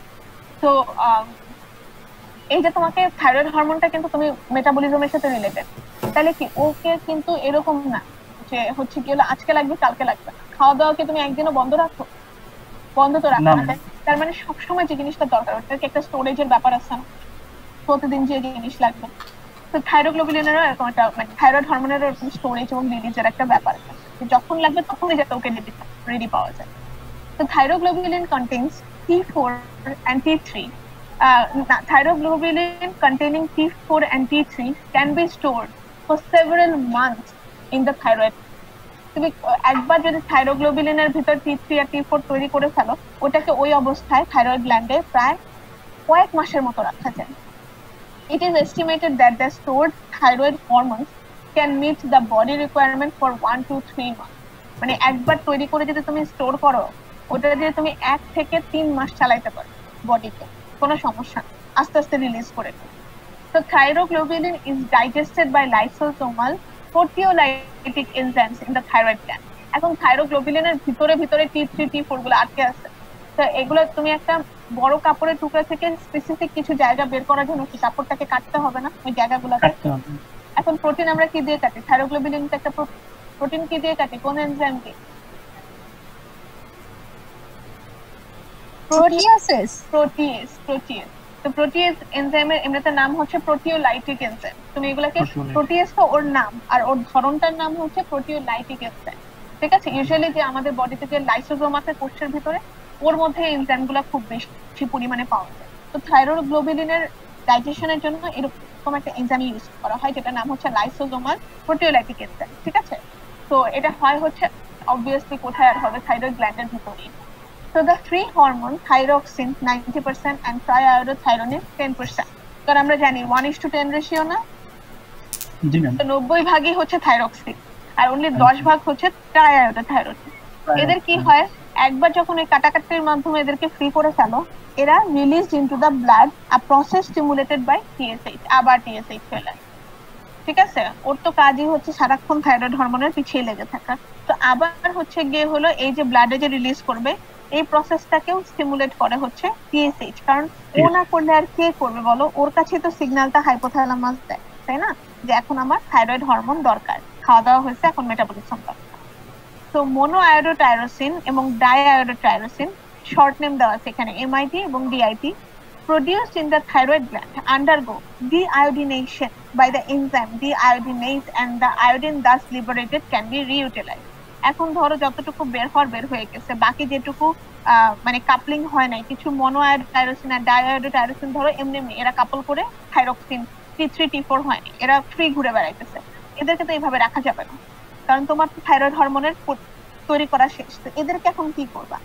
তো এই যে তোমাকে থাইরয়েড হরমোনটা কিন্তু তুমি মেটাবলিজমের সাথে রিলেটেড, তাহলে কি ওকে কিন্তু এরকম না যে হচ্ছে কি হলো আজকে লাগবে কালকে লাগবে না। খাওয়া দাওয়া কি তুমি একদিনও বন্ধ রাখো? বন্ধ তো রাখো না। তার মানে সবসময় যে জিনিসটা দরকার ওটার একটা স্টোরেজের ব্যাপার আছে না, প্রতিদিন যে জিনিস লাগবে। তো থাইরোগ্লোবুলিনেরও এরকম একটা মানে থাইরয়েড হরমোনেরও এরকম স্টোরেজ এবং রিলিজের একটা ব্যাপার আছে, যখন লাগবে তখনই যাতে ওকে রেডি পাওয়া যায়। তো thyroglobulin contains T4 and T3. Thyroglobulin containing T4 and T3 can be stored for several months in the thyroid. তুমি একবার যদি থাইরোগ্লোবুলিনের ভিতর T3 আর T4 তৈরি করে ফেলো, ওটাকে ওই অবস্থায় থাইরয়েড গ্ল্যান্ডে প্রায় কয়েক মাসের মতো রাখা যায়। It is estimated that the stored thyroid hormones can meet the body requirement for 1 to 3 months. মানে একবার তৈরি করে যদি তুমি স্টোর করো, ওটা দিয়ে তুমি 1 থেকে 3 মাস চালাইতে পারো বডিতে, কোনো সমস্যা নেই, আস্তে আস্তে রিলিজ করে। তো thyroglobulin is digested by lysosomal proteolytic enzymes in the thyroid gland. এখন থাইরোগ্লোবুলিনের ভিতরে T3 T4 গুলো আটকে আছে। তো এগুলো তুমি একটা বড় কাপড়ের টুকরা থেকে স্পেসিফিক কিছু জায়গা বের করার জন্য কি কাপড়টাকে কাটতে হবে না ওই জায়গাগুলোতে? এখন প্রোটিন আমরা কি দিয়ে কাটি? থাইরোগ্লোবুলিন একটা প্রোটিন কি দিয়ে কাটি? কোন এনজাইম দিয়ে? প্রোটিয়েজ। তো প্রোটিয়েজ এনজাইমের এমনিতে নাম হচ্ছে প্রোটিওলাইটিক এনজাইম। তুমি এগুলাকে প্রোটিয়েজ তো ওর নাম, আর ওর ধরনটার নাম হচ্ছে প্রোটিওলাইটিক এনজাইম। ঠিক আছে, ইউজুয়ালি যে আমাদের বডিতে যে লাইসোজোম আছে কোষের ভিতরে, ওর মধ্যে এনজাইমগুলো খুব বেশি পরিমাণে পাওয়া যায়। তো থাইরোগ্লোবুলিনের ডাইজেশনের জন্য এরকম একটা এনজাইম ইউজ করা হয় যেটা নাম হচ্ছে লাইসোজোমাল প্রোটিওলাইটিক এনজাইম। ঠিক আছে, তো এটা হয় হচ্ছে অবভিয়াসলি কোথায় আর হবে? থাইরয়েড গ্ল্যান্ডের ভিতরেই। So the free hormone thyroxine 90% and triiodothyronine 10%. কারণ আমরা জানি 1:10 রেশিও না, জি ম্যাম। তো 90 ভাগই হচ্ছে থাইরক্সিন আর অনলি 10 ভাগ হচ্ছে ট্রাইআয়োডোথাইরোনিন। এদের কি হয়, একবার যখন এই কাটাকাটির মাধ্যমে এদেরকে ফ্রি করে ফেলো, এরা released into the blood, a process stimulated by TSH, আবার TSH ফেলে। ঠিক আছে, ওর তো কাজই হচ্ছে সারাক্ষণ থাইরয়েড হরমোনের পিছিয়ে লেগে থাকা। তো আবার হচ্ছে গিয়ে হলো এই যে ব্লাডে যে রিলিজ করবে, এই প্রসেসটাকেও স্টিমুলেট করে হচ্ছে TSH, কারণ ও না করলে আর কে করবে বলো? ওর কাছে তো সিগন্যালটা হাইপোথ্যালামাস দেয়, তাই না, যে এখন আমার থাইরয়েড হরমোন দরকার, খাওয়া দাওয়া হয়েছে, এখন মেটাবলিজম দরকার। তো মোনোআয়োডোটাইরোসিন এবং ডাইআয়োডোটাইরোসিন, শর্ট নেম দেওয়া আছে এখানে MIT এবং DIT, produced in the thyroid gland undergo deiodination by the enzyme deiodinase, and the iodine thus liberated can be reutilized. এখন ধরো যতটুকু বের হয়ে গেছে, বাকি যেটুকু মানে কাপলিং হয় নাই, কিছু মোনোআয়োডোটাইরোসিন আর ডাইআয়োডোটাইরোসিন ধরো এমনি এরা কাপল করে থাইরক্সিন T3 T4 হয়নি, এরা ফ্রি ঘুরে বেড়াইতেছে, এদেরকে তো এইভাবে রাখা যাবে না, কারণ তোমার তো থাইরয়েড হরমোনের তৈরি করা শেষ। তো এদেরকে এখন কি করবা?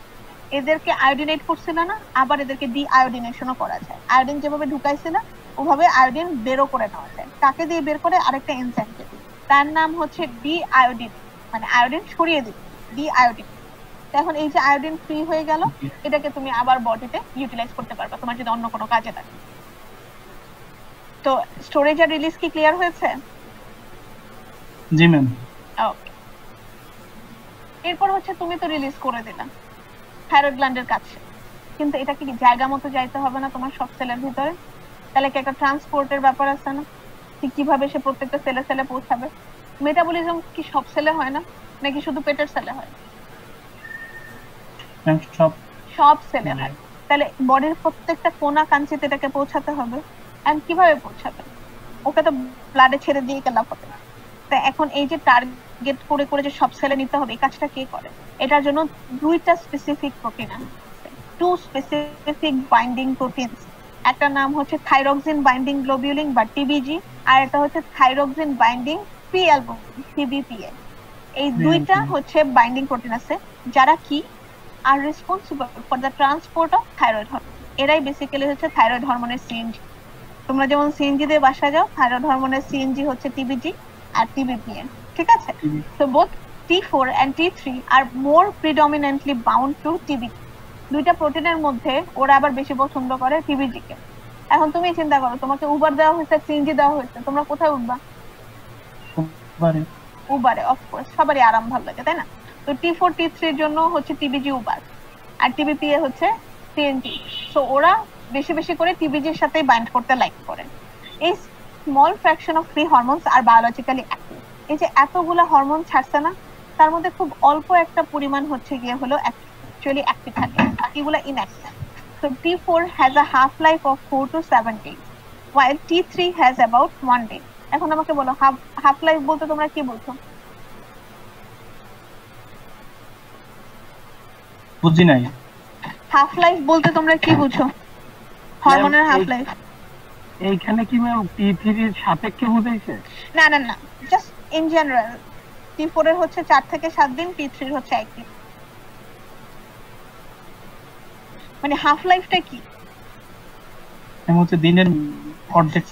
এদেরকে আয়োডিনেট করছিল না, আবার এদেরকে ডিআয়োডিনেশনও করা যায়। আয়োডিন যেভাবে ঢুকাইছিল ওভাবে আয়োডিন বেরও করে নেওয়া যায়। কাকে দিয়ে বের করে? আরেকটা এনজাইমকে দিয়ে, তার নাম হচ্ছে ডিআয়োডিন, মানে আয়োডিন সরিয়ে দিবে, ডিআয়োডিন। এখন এই যে আয়োডিন ফ্রি হয়ে গেল, এটাকে তুমি আবার বডিতে ইউটিলাইজ করতে পারবে তোমার যদি অন্য কোনো কাজে লাগে। তো স্টোরেজ আর রিলিজ কি ক্লিয়ার হয়েছে? জি ম্যাম। ওকে, এরপর হচ্ছে তুমি তো রিলিজ করে দিলা থাইরয়েড গ্ল্যান্ডের কাছে, কিন্তু এটা কি জায়গা মতো যাইতে হবে না তোমার সব সেলের ভিতরে? তাহলে কি একটা ট্রান্সপোর্টের ব্যাপার আছে না? ঠিক কিভাবে সে প্রত্যেকটা সেলে পৌঁছাবে? মেটাবলিজম কি সব সেলে হয় না, নাকি শুধু পেটের সেলে হয়? সব সেলে হয়। তাহলে বডির প্রত্যেকটা কোনা কাঞ্চিতে এটাকে পৌঁছাতে হবে। এন্ড কিভাবে পৌঁছাবে? ওকে তো ব্লাডে ছেড়ে দিয়ে লাভ হবে না। তাই এখন এই যে টার্গেট করে করে যে সব সেলে নিতে হবে, এই কাজটা কে করে? এটার জন্য দুইটা স্পেসিফিক প্রোটিন আছে, টু স্পেসিফিক বাইন্ডিং প্রোটিনস। একটা নাম হচ্ছে থাইরক্সিন বাইন্ডিং গ্লোবিউলিন বা টিবিজি, আর একটা হচ্ছে থাইরক্সিন বাইন্ডিং প্রি অ্যালবুমিন টিবিপিএ। এই দুইটা হচ্ছে বাইন্ডিং প্রোটিন আছে যারা কি আর responsible for the transport of thyroid hormone. এরাই বেসিক্যালি হচ্ছে থাইরয়েড হরমোনের সিএনজি। তোমরা যেমন সিএনজি দিয়ে বাসা যাও, থাইরয়েড হরমোনের সিএনজি হচ্ছে টিবিজি আর টিবিপিএ, ঠিক আছে? তো both T4 and T3 are more predominantly bound to TBG. দুইটা প্রোটিনের মধ্যে ওরা আবার বেশি পছন্দ করে টিবিজি কে। এখন তুমি চিন্তা করো, তোমাকে উবার দেওয়া হয়েছে, সিএনজি দেওয়া হয়েছে, তোমরা কোথায় উঠবা? উবারে। অফকোর্স, সবারই আরাম ভালো লাগে, তাই না? তো T4 T3 এর জন্য হচ্ছে টিবিজি উবার, আর টিবিপিএ হচ্ছে সিএনজি। সো ওরা বেশি বেশি করে টিবিজির সাথে বাইন্ড করতে লাইক করে। এই small fraction of free hormones are biologically active. এই যে এতগুলা হরমোন ছাড়ছে না, তার মধ্যে খুব অল্প একটা পরিমাণ হচ্ছে গিয়ে হলো অ্যাকচুয়ালি অ্যাক্টিভ থাকে, বাকিগুলা inactive. So T4 has a half life of 4 to 7 days while T3 has about 1 day. এখন আমাকে বলো, হাফ লাইফ বলতে তোমরা কি বুঝো? বুঝি নাই। হাফ লাইফ বলতে তোমরা কি বুঝো? হরমোনের হাফ লাইফ। এইখানে কি ম্যাম T3 এর সাপেক্ষে বুঝাইছে? না না না, জাস্ট ইন জেনারেল। T4 এর হচ্ছে 4 থেকে 7 দিন, T3 এর হচ্ছে 1 দিন। মানে হাফ লাইফটা কি? এমন হচ্ছে দিনের অর্ধেক।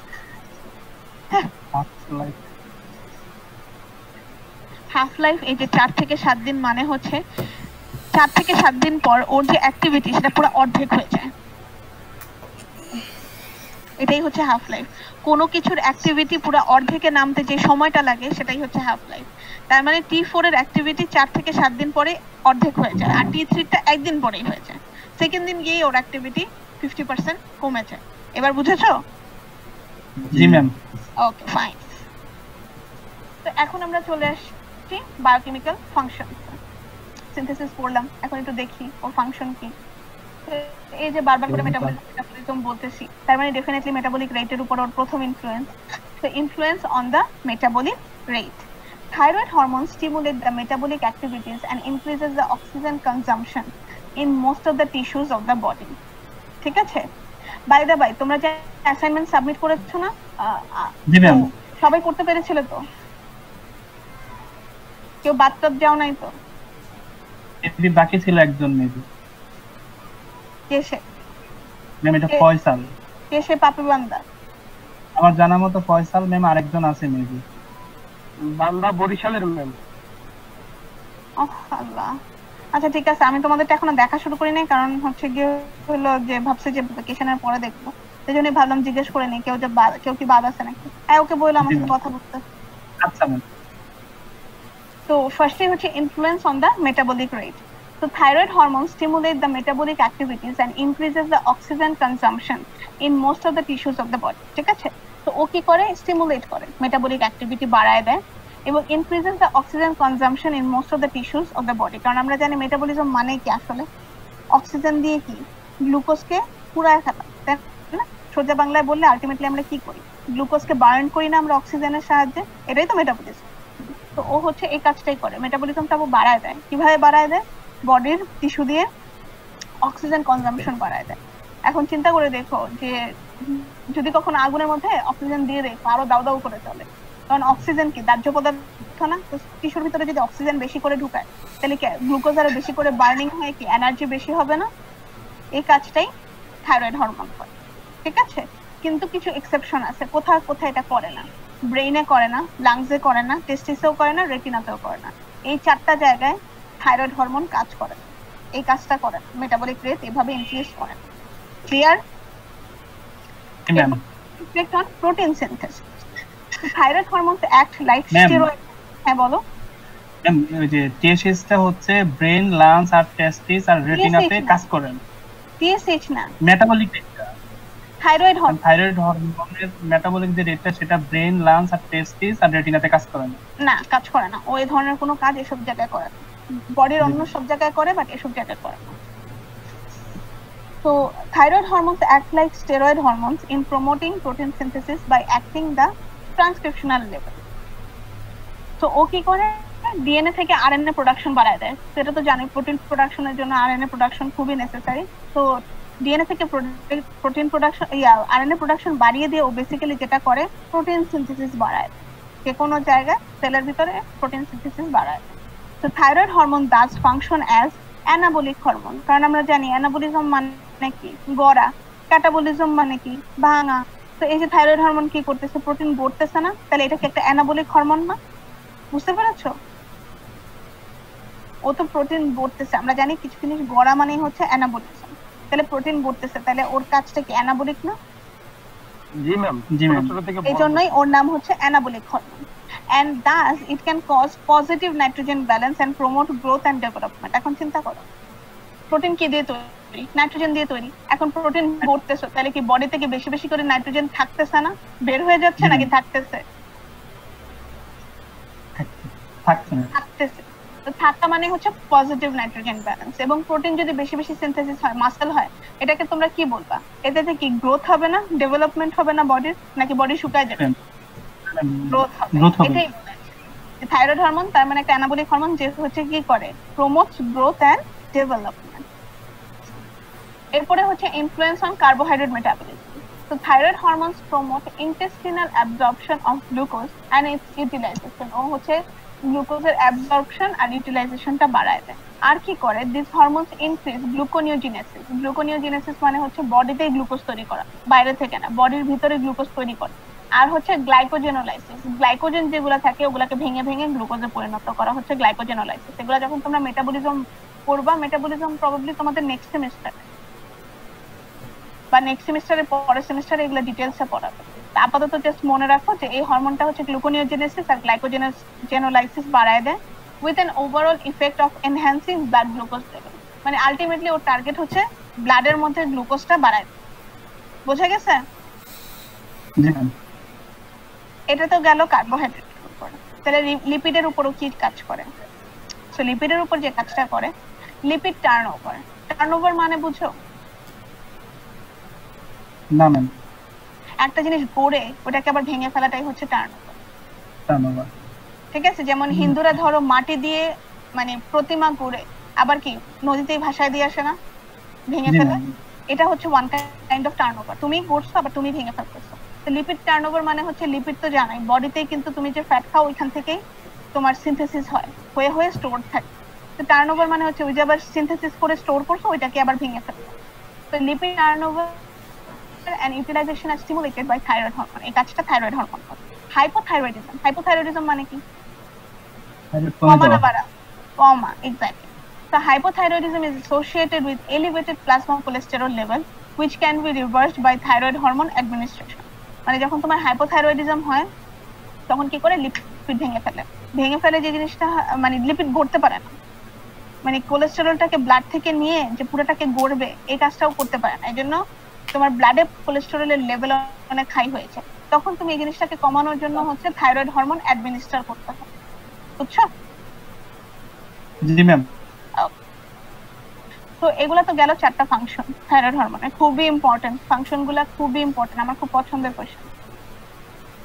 হাফ লাইফ এই যে 4 থেকে 7 দিন, মানে হচ্ছে 4 থেকে 7 দিন পর ওর যে অ্যাক্টিভিটি সেটা পুরো অর্ধেক হয়ে যায়। এটাই হচ্ছে হাফ লাইফ। কোনো কিছুর অ্যাক্টিভিটি পুরো অর্ধেকে নামতে যে সময়টা লাগে সেটাই হচ্ছে হাফ লাইফ। তার মানে T4 এর অ্যাক্টিভিটি 4 থেকে 7 দিন পরে অর্ধেক হয়ে যায়, আর T3 টা একদিন পরেই হয়ে যায়। সেকেন্ড দিন গিয়ে ওর অ্যাক্টিভিটি 50% কমে যায়। এবার বুঝেছো? জি ম্যাম। ওকে, ফাইন। তো এখন আমরা চলে আসছি বায়োকেমিক্যাল ফাংশন। সিনথেসিস করলাম, এখন একটু দেখি ওর ফাংশন কি। এই যে বারবার করে মেটাবলিজম বলতেছি, তার মানে ডেফিনেটলি মেটাবলিক রেটের উপর ওর প্রথম influence. So influence on the metabolic rate. Thyroid hormones stimulate the metabolic activities and increases the oxygen consumption in most of the tissues of the body. ঠিক আছে? বাই দ্য বাই, তোমরা যে assignment submit করেছো না, জি ma'am, সবাই করতে পেরেছিল তো? কেউ বাদ যাও নাই তো? এমনি বাকি ছিল একজন মেবি। কে সে? ম্যাম এটা ফয়সাল। কে সে পাপি বান্দা? আমার জানা মতো ফয়সাল ম্যাম, আরেকজন আছে মেবি। বান্দা বরিশালের ম্যাম। আল্লাহ, আচ্ছা ঠিক আছে, আমি তোমাদেরটা এখনো দেখা শুরু করি নাই, কারণ হচ্ছে গিয়ে হলো যে ভাবছি যে ভ্যাকেশনের পরে দেখবো, সেই জন্যই ভাবলাম জিজ্ঞেস করে নিই কেউ কি বাদ আছে নাকি। ওকে বললাম আমার সাথে কথা বলতে। আচ্ছা ম্যাম। তো ফার্স্টে হচ্ছে influence on the metabolic rate. So thyroid hormones stimulate the metabolic activities and increases the oxygen consumption in most of the tissues of the body. ঠিক আছে? তো ও কি করে? স্টিমুলেট করে, মেটাবলিক অ্যাক্টিভিটি বাড়ায় দেয় এবং increases the oxygen consumption in most of the tissues of the body. কারণ আমরা জানি মেটাবলিজম মানে কি আসলে? অক্সিজেন দিয়ে কি গ্লুকোজকে পুরায় ফেলা, তাই না? সোজা বাংলায় বললে আলটিমেটলি আমরা কি করি? গ্লুকোজকে বার্ন করি না আমরা অক্সিজেনের সাহায্যে, এটাই তো মেটাবলিজম। তো ও হচ্ছে এই কাজটাই করে, মেটাবলিজমটা ও বাড়ায় দেয়। কিভাবে বাড়ায় দেয়? বডির টিস্যু দিয়ে অক্সিজেন কনজাম্পশন বাড়ায় দেয়। এখন চিন্তা করে দেখো যে যদি কখনো আগুনের মধ্যে অক্সিজেন দিয়ে দেখো, আরো দাউ দাউ করে চলে, কারণ অক্সিজেন কি দাহ্য পদার্থ না? তো টিস্যুর ভিতরে যদি অক্সিজেন বেশি করে ঢুকায়, তাহলে কি গ্লুকোজ আরো বেশি করে বার্নিং হয়, কি এনার্জি বেশি হবে না? এই কাজটাই থাইরয়েড হরমোন করে, ঠিক আছে? কিন্তু কিছু এক্সেপশন আছে, কোথায় কোথায় এটা করে না। ব্রেইনে করে না, লাংসে করে না, টেস্টিসেও করে না, রেটিনাতেও করে না। এই 4টা জায়গায় থাইরয়েড হরমোন কাজ করে, এই কাজটা করে, মেটাবলিক রেট এভাবে ইনক্রিজ করে। Clear? Ma'am effect on protein synthesis. Thyroid hormones act like steroid. হ্যাঁ বলো ম্যাম। ওই যে টিএসএইচটা হচ্ছে ব্রেন, লাংস আর টেস্টিস আর রেটিনাতে কাজ করে। টিএসএইচ না, মেটাবলিক রেটটা। থাইরয়েড হরমোনের মেটাবলিক যে রেটটা সেটা ব্রেন, লাংস আর টেস্টিস আর রেটিনাতে কাজ করে না। না, কাজ করে না। ওই ধরনের কোনো কাজ এসব জায়গায় করে না। বডির অন্য সব জায়গায় করে, বাট এসব জায়গায় করে না। So thyroid hormones act like steroid hormones in promoting protein synthesis by acting the transcriptional level. So ও কি করে, ডিএনএ থেকে আরএনএ প্রোডাকশন বাড়ায় দেয়। সেটা তো জানি, প্রোটিন প্রোডাকশনের জন্য আরএনএ প্রোডাকশন খুবই নেসেসারি। তো ডিএনএ থেকে প্রোটিন প্রোডাকশন, আরএনএ প্রোডাকশন বাড়িয়ে দিয়ে ও বেসিক্যালি যেটা করে প্রোটিন সিনথেসিস বাড়ায়। যে কোনো জায়গায় সেলের ভিতরে প্রোটিন সিনথেসিস বাড়ায়। তো thyroid hormone does function as anabolic hormone, কারণ আমরা জানি অ্যানাবলিজম মানে কি, গড়া, ক্যাটাবলিজম মানে কি, ভাঙা। তো এই যে থাইরয়েড হরমোন কি করতেছে, প্রোটিন গড়তেছে না, তাহলে এটা কি একটা অ্যানাবলিক হরমোন না? বুঝতে পেরেছো? ও তো প্রোটিন গড়তেছে, আমরা জানি কিছু জিনিস গড়া মানেই হচ্ছে অ্যানাবলিজম। তাহলে প্রোটিন গড়তেছে, তাহলে ওর কাজটা কি অ্যানাবলিক না? জি ম্যাম। এই জন্যই ওর নাম হচ্ছে anabolic hormone. And thus it can cause positive nitrogen balance and promote growth and development. এখন চিন্তা করো, প্রোটিন কি দিয়ে তৈরি? নাইট্রোজেন দিয়ে তৈরি। এখন প্রোটিন গড়তেছে, তাহলে কি বডি থেকে বেশি বেশি করে নাইট্রোজেন থাকতেছে না, বের হয়ে যাচ্ছে নাকি থাকতেছে? থাকতেছে। তো থাকা মানে হচ্ছে পজিটিভ নাইট্রোজেন ব্যালেন্স। এবং প্রোটিন যদি বেশি বেশি সিনথেসিস হয়, মাসল হয়, এটাকে তোমরা কি বলবা? এটাতে কি গ্রোথ হবে না, ডেভেলপমেন্ট হবে না বডির, নাকি বডি শুকায় যাবে? গ্রোথ হবে। এটাই থাইরয়েড হরমোন তার মানে একটা অ্যানাবলিক হরমোন, যে হচ্ছে কি করে প্রমোটস গ্রোথ এন্ড ডেভেলপমেন্ট। এরপরে হচ্ছে ইনফ্লুয়েন্স অন কার্বোহাইড্রেট মেটাবলিজম। তো thyroid hormones promote intestinal absorption of glucose and its utilisation. ও হচ্ছে গ্লুকোজের অ্যাবজর্পশন আর ইউটিলাইজেশনটা বাড়ায় দেয়। আর কি করে, this hormones increase gluconeogenesis. Gluconeogenesis মানে হচ্ছে বডিতেই গ্লুকোজ তৈরি করা, বাইরে থেকে না, বডির ভিতরে গ্লুকোজ তৈরি করে। আর হচ্ছে গ্লাইকোজেনোলাইসিস, গ্লাইকোজেন যেগুলো থাকে ওগুলোকে ভেঙে ভেঙে গ্লুকোজে পরিণত করা হচ্ছে গ্লাইকোজেনোলাইসিস। এগুলো যখন তোমরা মেটাবলিজম করবা, মেটাবলিজম প্রবাবলি তোমাদের নেক্সট সেমিস্টারে বা নেক্সট সেমিস্টারের পরের সেমিস্টারে এগুলো ডিটেইলসে পড়াবে। আপাতত জাস্ট মনে রাখো যে এই হরমোনটা হচ্ছে গ্লুকোনিওজেনেসিস আর গ্লাইকোজেনোলাইসিস বাড়ায় দেয় with an overall effect of enhancing blood glucose level. মানে আলটিমেটলি ওর টার্গেট হচ্ছে ব্লাডের মধ্যে গ্লুকোজটা বাড়ায়। বোঝা গেছে? এটা তো গেল কার্বোহাইড্রেটের উপর। তাহলে লিপিডের উপরও কি কাজ করে? সো লিপিডের উপর যে কাজটা করে, লিপিড টার্নওভার। টার্নওভার মানে বুঝো? না ম্যাম। একটা জিনিস গড়ে ওটাকে আবার ভেঙে ফেলাটাই হচ্ছে টার্নওভার। ঠিক আছে? যেমন হিন্দুরা ধরো মাটি দিয়ে মানে প্রতিমা গড়ে আবার কি নদীতেই ভাসায় দিয়ে আসে না, ভেঙে ফেলে। এটা হচ্ছে ওয়ান কাইন্ড অফ টার্নওভার। তুমি গড়ছো আবার তুমি ভেঙে ফেলতেছো। তো লিপিড টার্নওভার মানে হচ্ছে, লিপিড তো জানাই বডিতেই, কিন্তু তুমি যে ফ্যাট খাও ওইখান থেকেই তোমার সিনথেসিস হয়, হয়ে হয়ে স্টোর থাকে। তো টার্নওভার মানে হচ্ছে ওই যে আবার সিনথেসিস করে স্টোর করছো ওইটাকে আবার ভেঙে ফেলছো। তো lipid turnover and utilization are stimulated by thyroid hormone. এই কাজটা থাইরয়েড হরমোন করে। হাইপোথাইরয়েডিজম মানে কি? কমা না বাড়া? কমা, exactly. So hypothyroidism is associated with elevated plasma cholesterol level which can be reversed by thyroid hormone administration. মানে যখন তোমার হাইপোথাইরয়েডিজম হয় তখন কি করে, লিপিড ভেঙে ফেলে যে জিনিসটা, মানে লিপিড গড়তে পারে না, মানে কোলেস্টেরলটাকে ব্লাড থেকে নিয়ে যে পুরোটাকে গড়বে এই কাজটাও করতে পারে না। এই জন্য তোমার ব্লাডে কোলেস্টেরলের লেভেল অনেক হাই হয়েছে, তখন তুমি এই জিনিসটাকে কমানোর জন্য হচ্ছে থাইরয়েড হরমোন অ্যাডমিনিস্টার করতে হবে। বুঝছো? জি ম্যাম। তো এগুলা তো গেল 4টা ফাংশন থাইরয়েড হরমোনের, খুবই ইম্পর্টেন্ট ফাংশনগুলো, খুবই ইম্পর্টেন্ট, আমার খুব পছন্দের কোশ্চেন।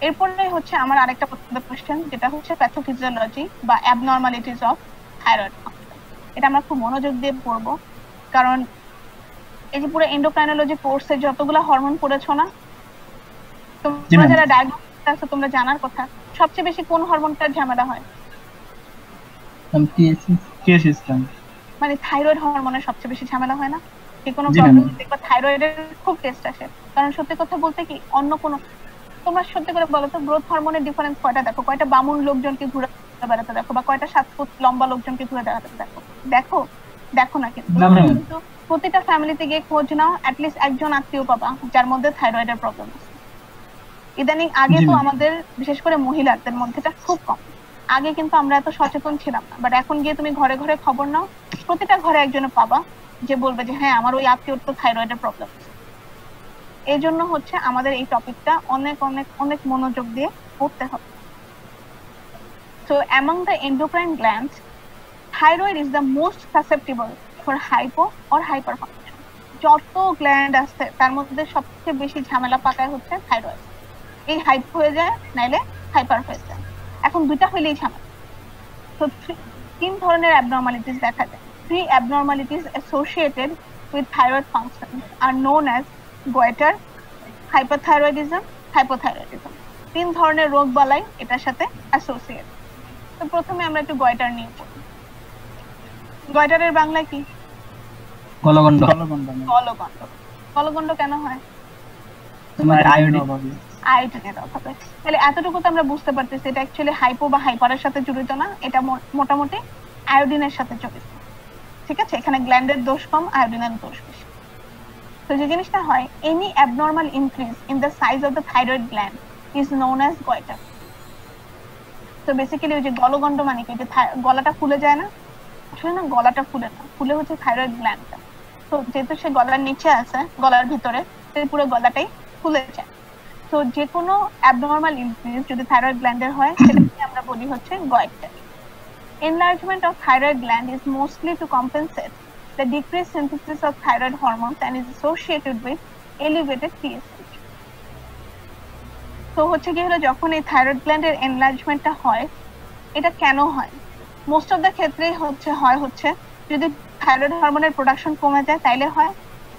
এরপরে হচ্ছে আমার আরেকটা পছন্দের কোশ্চেন, যেটা হচ্ছে প্যাথোফিজিওলজি বা অ্যাবনর্মালিটিস অফ থাইরয়েড ফাংশন। এটা আমরা খুব মনোযোগ দিয়ে পড়বো, কারণ এই যে পুরো এন্ডোক্রাইনোলজি কোর্সে যতগুলো হরমোন পড়েছো না, তোমরা যারা ডায়াগনোসিস আছে তোমরা জানার কথা, সবচেয়ে বেশি কোন হরমোনটার ঝামেলা হয়? মানে থাইরয়েড হরমোনের সবচেয়ে বেশি ঝামেলা হয় না? যে কোনো প্রবলেম দেখবা থাইরয়েডের খুব টেস্ট আসে। কারণ সত্যি কথা বলতে কি, অন্য কোনো, তোমরা সত্যি করে বলো তো, গ্রোথ হরমোনের ডিফারেন্স কয়টা দেখো? কয়টা বামুন লোকজনকে ঘুরে বেড়াতে দেখো, বা কয়টা 7 ফুট লম্বা লোকজনকে ঘুরে বেড়াতে দেখো? দেখো না। কিন্তু প্রতিটা ফ্যামিলিতে গিয়ে খোঁজ নাও, অ্যাটলিস্ট একজন আত্মীয় পাবা যার মধ্যে থাইরয়েডের প্রবলেম আছে। ইদানিং আগে তো আমাদের বিশেষ করে মহিলাদের মধ্যেটা খুব কম, আগে কিন্তু আমরা এত সচেতন ছিলাম না, বাট এখন গিয়ে তুমি ঘরে ঘরে খবর নাও, প্রতিটা ঘরে একজনে পাবা যে বলবে যে হ্যাঁ আমার ওই আত্মীয়র তো থাইরয়েডের প্রবলেম আছে। এই জন্য হচ্ছে আমাদের এই টপিকটা অনেক অনেক অনেক মনোযোগ দিয়ে পড়তে হবে। So among the endocrine glands, thyroid is the most susceptible for hypo or hyperfunction. যত গ্ল্যান্ড আছে তার মধ্যে সবচেয়ে বেশি ঝামেলা পাকায় হচ্ছে থাইরয়েড। এই হাইপো হয়ে যায় নাইলে হাইপার হয়ে যায়, এখন দুইটা হইলেই ঝামেলা। তো তিন ধরনের অ্যাবনর্মালিটিস দেখা যায়। 3 abnormalities associated with thyroid function are known as goiter, hyperthyroidism, hypothyroidism। তিন ধরনের রোগ বালাই এটার সাথে অ্যাসোসিয়েট। তো প্রথমে আমরা একটু গয়টার নিয়ে পড়ি। গয়টারের বাংলা কি? গলগণ্ড। গলগণ্ড। গলগণ্ড কেন হয়? আয়োডিনের অভাবে। তাহলে এতটুকু তো আমরা বুঝতে পারতেছি এটা অ্যাকচুয়ালি হাইপো বা হাইপারের সাথে জড়িত না, এটা মোটামুটি আয়োডিনের সাথে জড়িত। ঠিক আছে, এখানে গ্ল্যান্ডের দোষ কম, আয়োডিনের দোষ বেশি। তো যে জিনিসটা হয়, any abnormal increase in the size of the thyroid gland is known as goitre. তো বেসিক্যালি ওই যে গলগণ্ড মানে কি, যে গলাটা ফুলে যায় না, আসলে না গলাটা ফুলে না, ফুলে হচ্ছে থাইরয়েড গ্ল্যান্ডটা। তো যেহেতু সে গলার নিচে আছে, গলার ভিতরে, পুরো গলাটাই ফুলে যায়। তো যে কোনো অ্যাবনর্মাল ইনক্রিজ যদি থাইরয়েড গ্ল্যান্ডের হয় সেটাকে আমরা বলি হচ্ছে goitre. Enlargement of thyroid gland is mostly to compensate the decreased synthesis of thyroid hormones and is associated with elevated TSH. তো হচ্ছে কি হলো, যখন এই থাইরয়েড গ্ল্যান্ডের এনলার্জমেন্টটা হয়, এটা কেন হয়? মোস্ট অফ দ্য ক্ষেত্রেই হচ্ছে যদি থাইরয়েড হরমোনের প্রোডাকশন কমে যায় তাইলে হয়,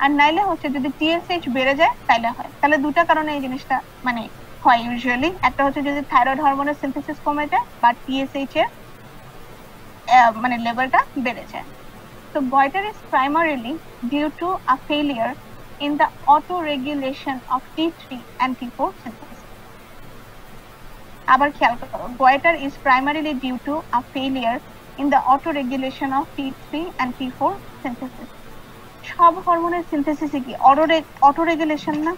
আর নাইলে হচ্ছে যদি TSH বেড়ে যায় তাইলে হয়। তাহলে দুটা কারণে এই জিনিসটা মানে হয় ইউজুয়ালি। একটা হচ্ছে যদি থাইরয়েড হরমোনের সিনথেসিস কমে যায় বা TSH এর মানে লেভেলটা বেড়ে যায়। তো goiter is primarily due to a failure in the auto-regulation of T3 and T4 synthesis. আবার খেয়াল করো, goiter is primarily due to a failure in the auto-regulation of T3 and T4 synthesis. সব হরমোনের সিনথেসিসে কি অটো-রেগুলেশন না?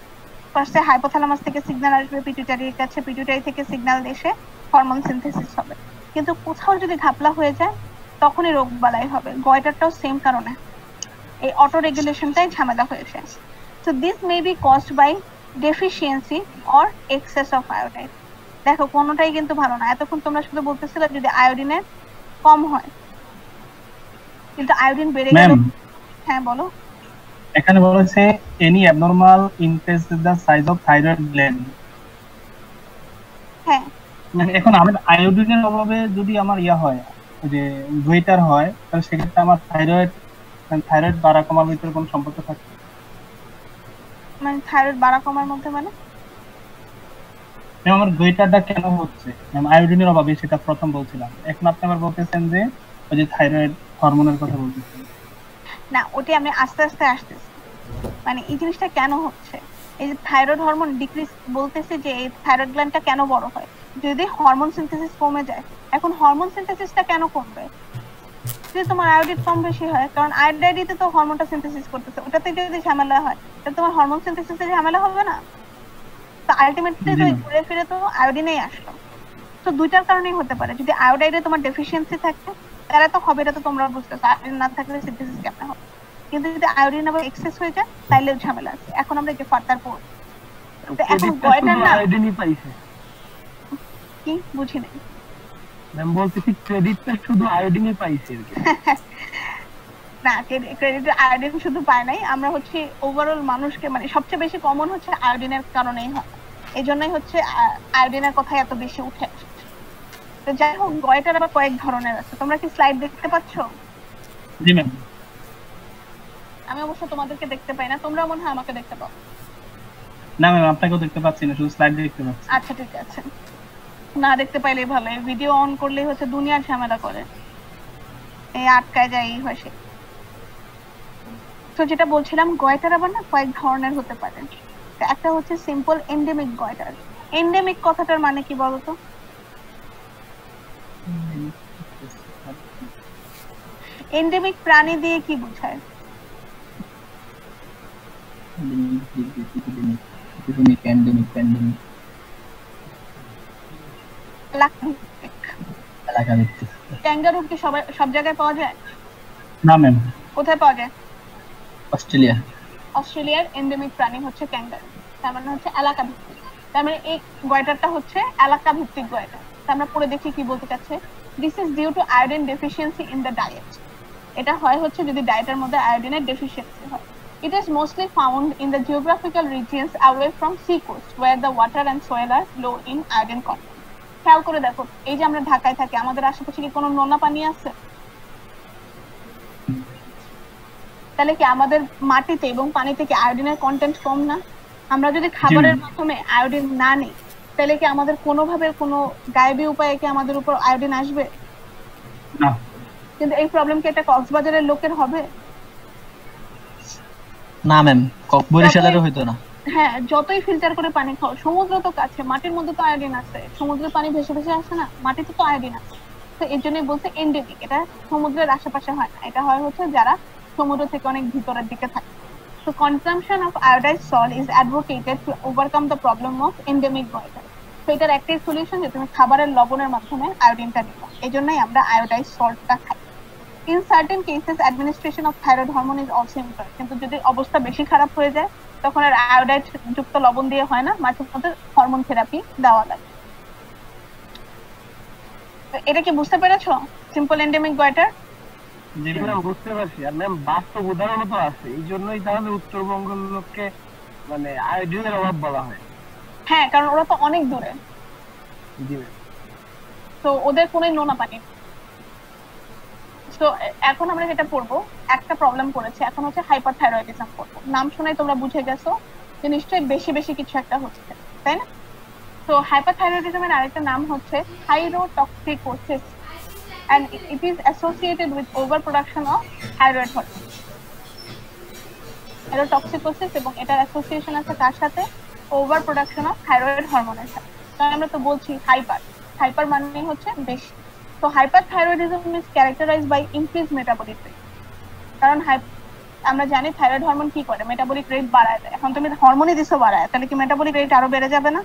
ফার্স্টে hypothalamus থেকে signal আসবে পিটুইটারির কাছে, পিটুইটারি থেকে সিগন্যাল এসে হরমোন সিনথেসিস হবে। কিন্তু কোথাও যদি ঘাপলা হয়ে যায় তখনই রোগ বালাই হবে। গয়টারটাও সেম কারণে, এই অটো রেগুলেশনটাই ঝামেলা হয়েছে। So this may be caused by deficiency or excess of iodine. দেখো কোনোটাই কিন্তু ভালো না। এতক্ষণ তোমরা শুধু বলতেছিলে যদি আয়োডিনের কম হয়, কিন্তু আয়োডিন বেড়ে গেল। হ্যাঁ বলো। এখানে বলা হয়েছে any abnormal increase in the size of thyroid gland. হ্যাঁ, এখন আমার আয়োডিনের অভাবে যদি আমার হয় যে গোইটার হয়, তাহলে সেক্ষেত্রে আমার থাইরয়েড বাড়া কমার ভিতরে কোনো সম্পর্ক থাকে? মানে থাইরয়েড বাড়া কমার মধ্যে মানে আমার গোইটারটা কেন হচ্ছে? আয়োডিনের অভাবে, সেটা প্রথম বলছিলাম। এখন আপনি আবার বলতেছেন যে ওই যে থাইরয়েড হরমোনের কথা বলতেছেন। না, ওটি আমি আস্তে আস্তে আসতেছি। মানে এই জিনিসটা কেন হচ্ছে, এই যে থাইরয়েড হরমোন ডিক্রিজ বলতেছে যে এই থাইরয়েড গ্ল্যান্ডটা কেন বড় হয়, যদি হরমোন সিনথেসিস কমে যায়। এখন হরমোন সিনথেসিসটা কেন কমবে? যদি তোমার আয়োডিন কম বেশি হয়, কারণ আয়োডাইডে তো হরমোনটা সিনথেসিস করতেছে, ওটাতে যদি ঝামেলা হয় তাহলে তোমার হরমোন সিনথেসিসে ঝামেলা হবে না? তো আলটিমেটলি তো ঘুরে ফিরে তো আয়োডিনেই আসলো। তো দুইটার কারণেই হতে পারে। যদি আয়োডাইডে তোমার ডেফিসিয়েন্সি থাকে তাহলে তো হবে, এটা তো তোমরা বুঝতেছো, আয়োডিন না থাকলে সিনথেসিস কেমন হবে। কিন্তু যদি আয়োডিন আবার এক্সেস হয়ে যায় তাইলেও ঝামেলা আছে। এখন আমরা যে ফার্দার পড়ব, এখন গয়টার না আয়োডিনই পাইছে কি বুঝি নাই। ম্যাম বলতেছি ক্রেডিটটা শুধু আয়োডিনই পাইছে না, ক্রেডিট আয়োডিন শুধু পায় নাই, আমরা হচ্ছে ওভারঅল মানুষকে মানে সবচেয়ে বেশি কমন হচ্ছে আয়োডিনের কারণেই হয়। এই জন্যই হচ্ছে আয়োডিনের কথা এত বেশি উঠে আসছে। তো যাই হোক, গয়টার আবার কয়েক ধরনের আছে। তোমরা কি স্লাইড দেখতে পাচ্ছ? জি ম্যাম। আমি অবশ্য তোমাদেরকে দেখতে পাই না, তোমরা মনে হয় আমাকে দেখতে পাও। না ম্যাম, আপনাকেও দেখতে পাচ্ছি না, শুধু স্লাইড দেখতে পাচ্ছি। আচ্ছা ঠিক আছে, না দেখতে পাইলেই ভালো। ভিডিও অন করলেই হচ্ছে দুনিয়ার ঝামেলা করে, এই আটকায় যায়, এই হয় সে। তো যেটা বলছিলাম, গয়টার আবার না কয়েক ধরনের হতে পারে। একটা হচ্ছে সিম্পল এন্ডেমিক গয়টার। এন্ডেমিক কথাটার মানে কি বলতো? এন্ডেমিক প্রাণী দিয়ে কি বোঝায়? ক্যাঙ্গারু কি সব জায়গায় পাওয়া যায়? না ম্যাম। কোথায় পাওয়া যায়? অস্ট্রেলিয়া। অস্ট্রেলিয়ার এন্ডেমিক প্রাণী হচ্ছে ক্যাঙ্গারু, তার মানে হচ্ছে এলাকা ভিত্তিক। তার মানে এই গয়টারটা হচ্ছে এলাকা ভিত্তিক গয়টার। আমরা পড়ে দেখি কি বলতে চাচ্ছে। This is due to iodine deficiency in the diet. এটা হয় হচ্ছে যদি ডায়েটের মধ্যে আয়োডিনের ডেফিসিয়েন্সি হয়। It is mostly found in the geographical regions away from sea coast where the water and soil are low in iodine content. খেয়াল করে দেখো, এই যে আমরা ঢাকায় থাকি, আমাদের আশেপাশে কি কোনো নোনা পানি আছে? তাহলে কি আমাদের মাটিতে এবং পানিতে কি আয়োডিনের কন্টেন্ট কম না? আমরা যদি খাবারের মাধ্যমে আয়োডিন না নিই, তাহলে কি আমাদের কোনোভাবে কোনো গায়েবী উপায়ে কি আমাদের উপর আয়োডিন আসবে না। কিন্তু এই প্রবলেম কি এটা কক্সবাজারের লোকের হবে? না ম্যাম, বরিশালেরও হইতো না। হ্যাঁ, যতই ফিল্টার করে পানি খাও, সমুদ্র তো কাছে, মাটির মধ্যে তো আয়োডিন আছে, সমুদ্রের পানি ভেসে ভেসে আসে না, মাটিতে তো আয়োডিন আছে। তো এর জন্যই বলছে এন্ডেমিক, এটা সমুদ্রের আশেপাশে হয় না, এটা হয় হচ্ছে যারা সমুদ্র থেকে অনেক ভিতরের দিকে থাকে। So consumption of iodized salt is advocated to overcome the problem of endemic goiter. So এটার একটাই সলিউশন যে তুমি খাবারের লবণের মাধ্যমে আয়োডিনটা নিবা। এজন্যই আমরা আয়োডাইজড সল্টটা খাই। In certain cases administration of thyroid hormone is also employed. কিন্তু যদি অবস্থা বেশি খারাপ হয়ে যায় তখন আর আয়োডাইড যুক্ত লবণ দিয়ে হয় না, মাঝে মধ্যে হরমোন থেরাপি দেওয়া লাগে। এটা কি বুঝতে পেরেছো? সিম্পল এন্ডেমিক গয়টার যেগুলো বুঝতে পারছি। আর ম্যাম বাস্তব উদাহরণও তো আছে, এই জন্যই তাহলে উত্তরবঙ্গের লোককে মানে আয়োডিনের অভাব বলা হয়। হ্যাঁ, কারণ ওরা তো অনেক দূরে, তো ওদের কোনো নোনা পানি। তো এখন আমরা যেটা পড়বো, একটা প্রবলেম পড়েছে, এখন হচ্ছে হাইপারথাইরয়েডিজম পড়বো। নাম শুনে তোমরা বুঝে গেছো যে নিশ্চয়ই বেশি বেশি কিছু একটা হচ্ছে, তাই না? তো হাইপারথাইরয়েডিজমের আরেকটা নাম হচ্ছে thyrotoxicosis, and it is associated with overproduction of thyroid hormone. Thyrotoxicosis এবং এটার অ্যাসোসিয়েশন আছে কার সাথে? ওভারপ্রোডাকশন অফ থাইরয়েড হরমোনের সাথে। কারণ আমরা তো বলছি হাইপার মানে হচ্ছে বেশি। তো hyperthyroidism is characterized by increased metabolic rate. কারণ আমরা জানি থাইরয়েড হরমোন কি করে, মেটাবলিক রেট বাড়ায় দেয়। এখন তুমি হরমোনই দিছো বাড়ায়, তাহলে কি মেটাবলিক রেট আরো বেড়ে যাবে না?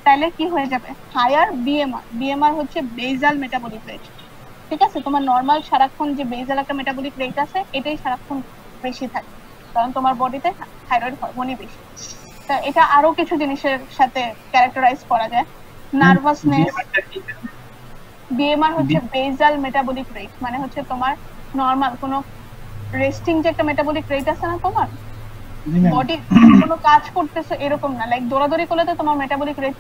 তাহলে কি হয়ে যাবে? হায়ার বিএমআর হচ্ছে বেসাল মেটাবলিক রেট। ঠিক আছে, তোমার নরমাল সারাক্ষণ যে বেসাল একটা মেটাবলিক রেট আছে, এটাই সারাক্ষণ বেশি থাকে, কারণ তোমার বডিতে থাইরয়েড হরমোনই বেশি। তা এটা আরো কিছু জিনিসের সাথে ক্যারেক্টারাইজ করা যায়। নার্ভাসনেস, বিএমআর হচ্ছে বেসাল মেটাবলিক রেট, মানে হচ্ছে তোমার নরমাল কোনো রেস্টিং যে একটা মেটাবলিক রেট আছে না, তোমার বডি কোনো কাজ করতেছে এরকম না, লাইক দৌড়াদৌড়ি করলে তো তোমার মেটাবলিক রেট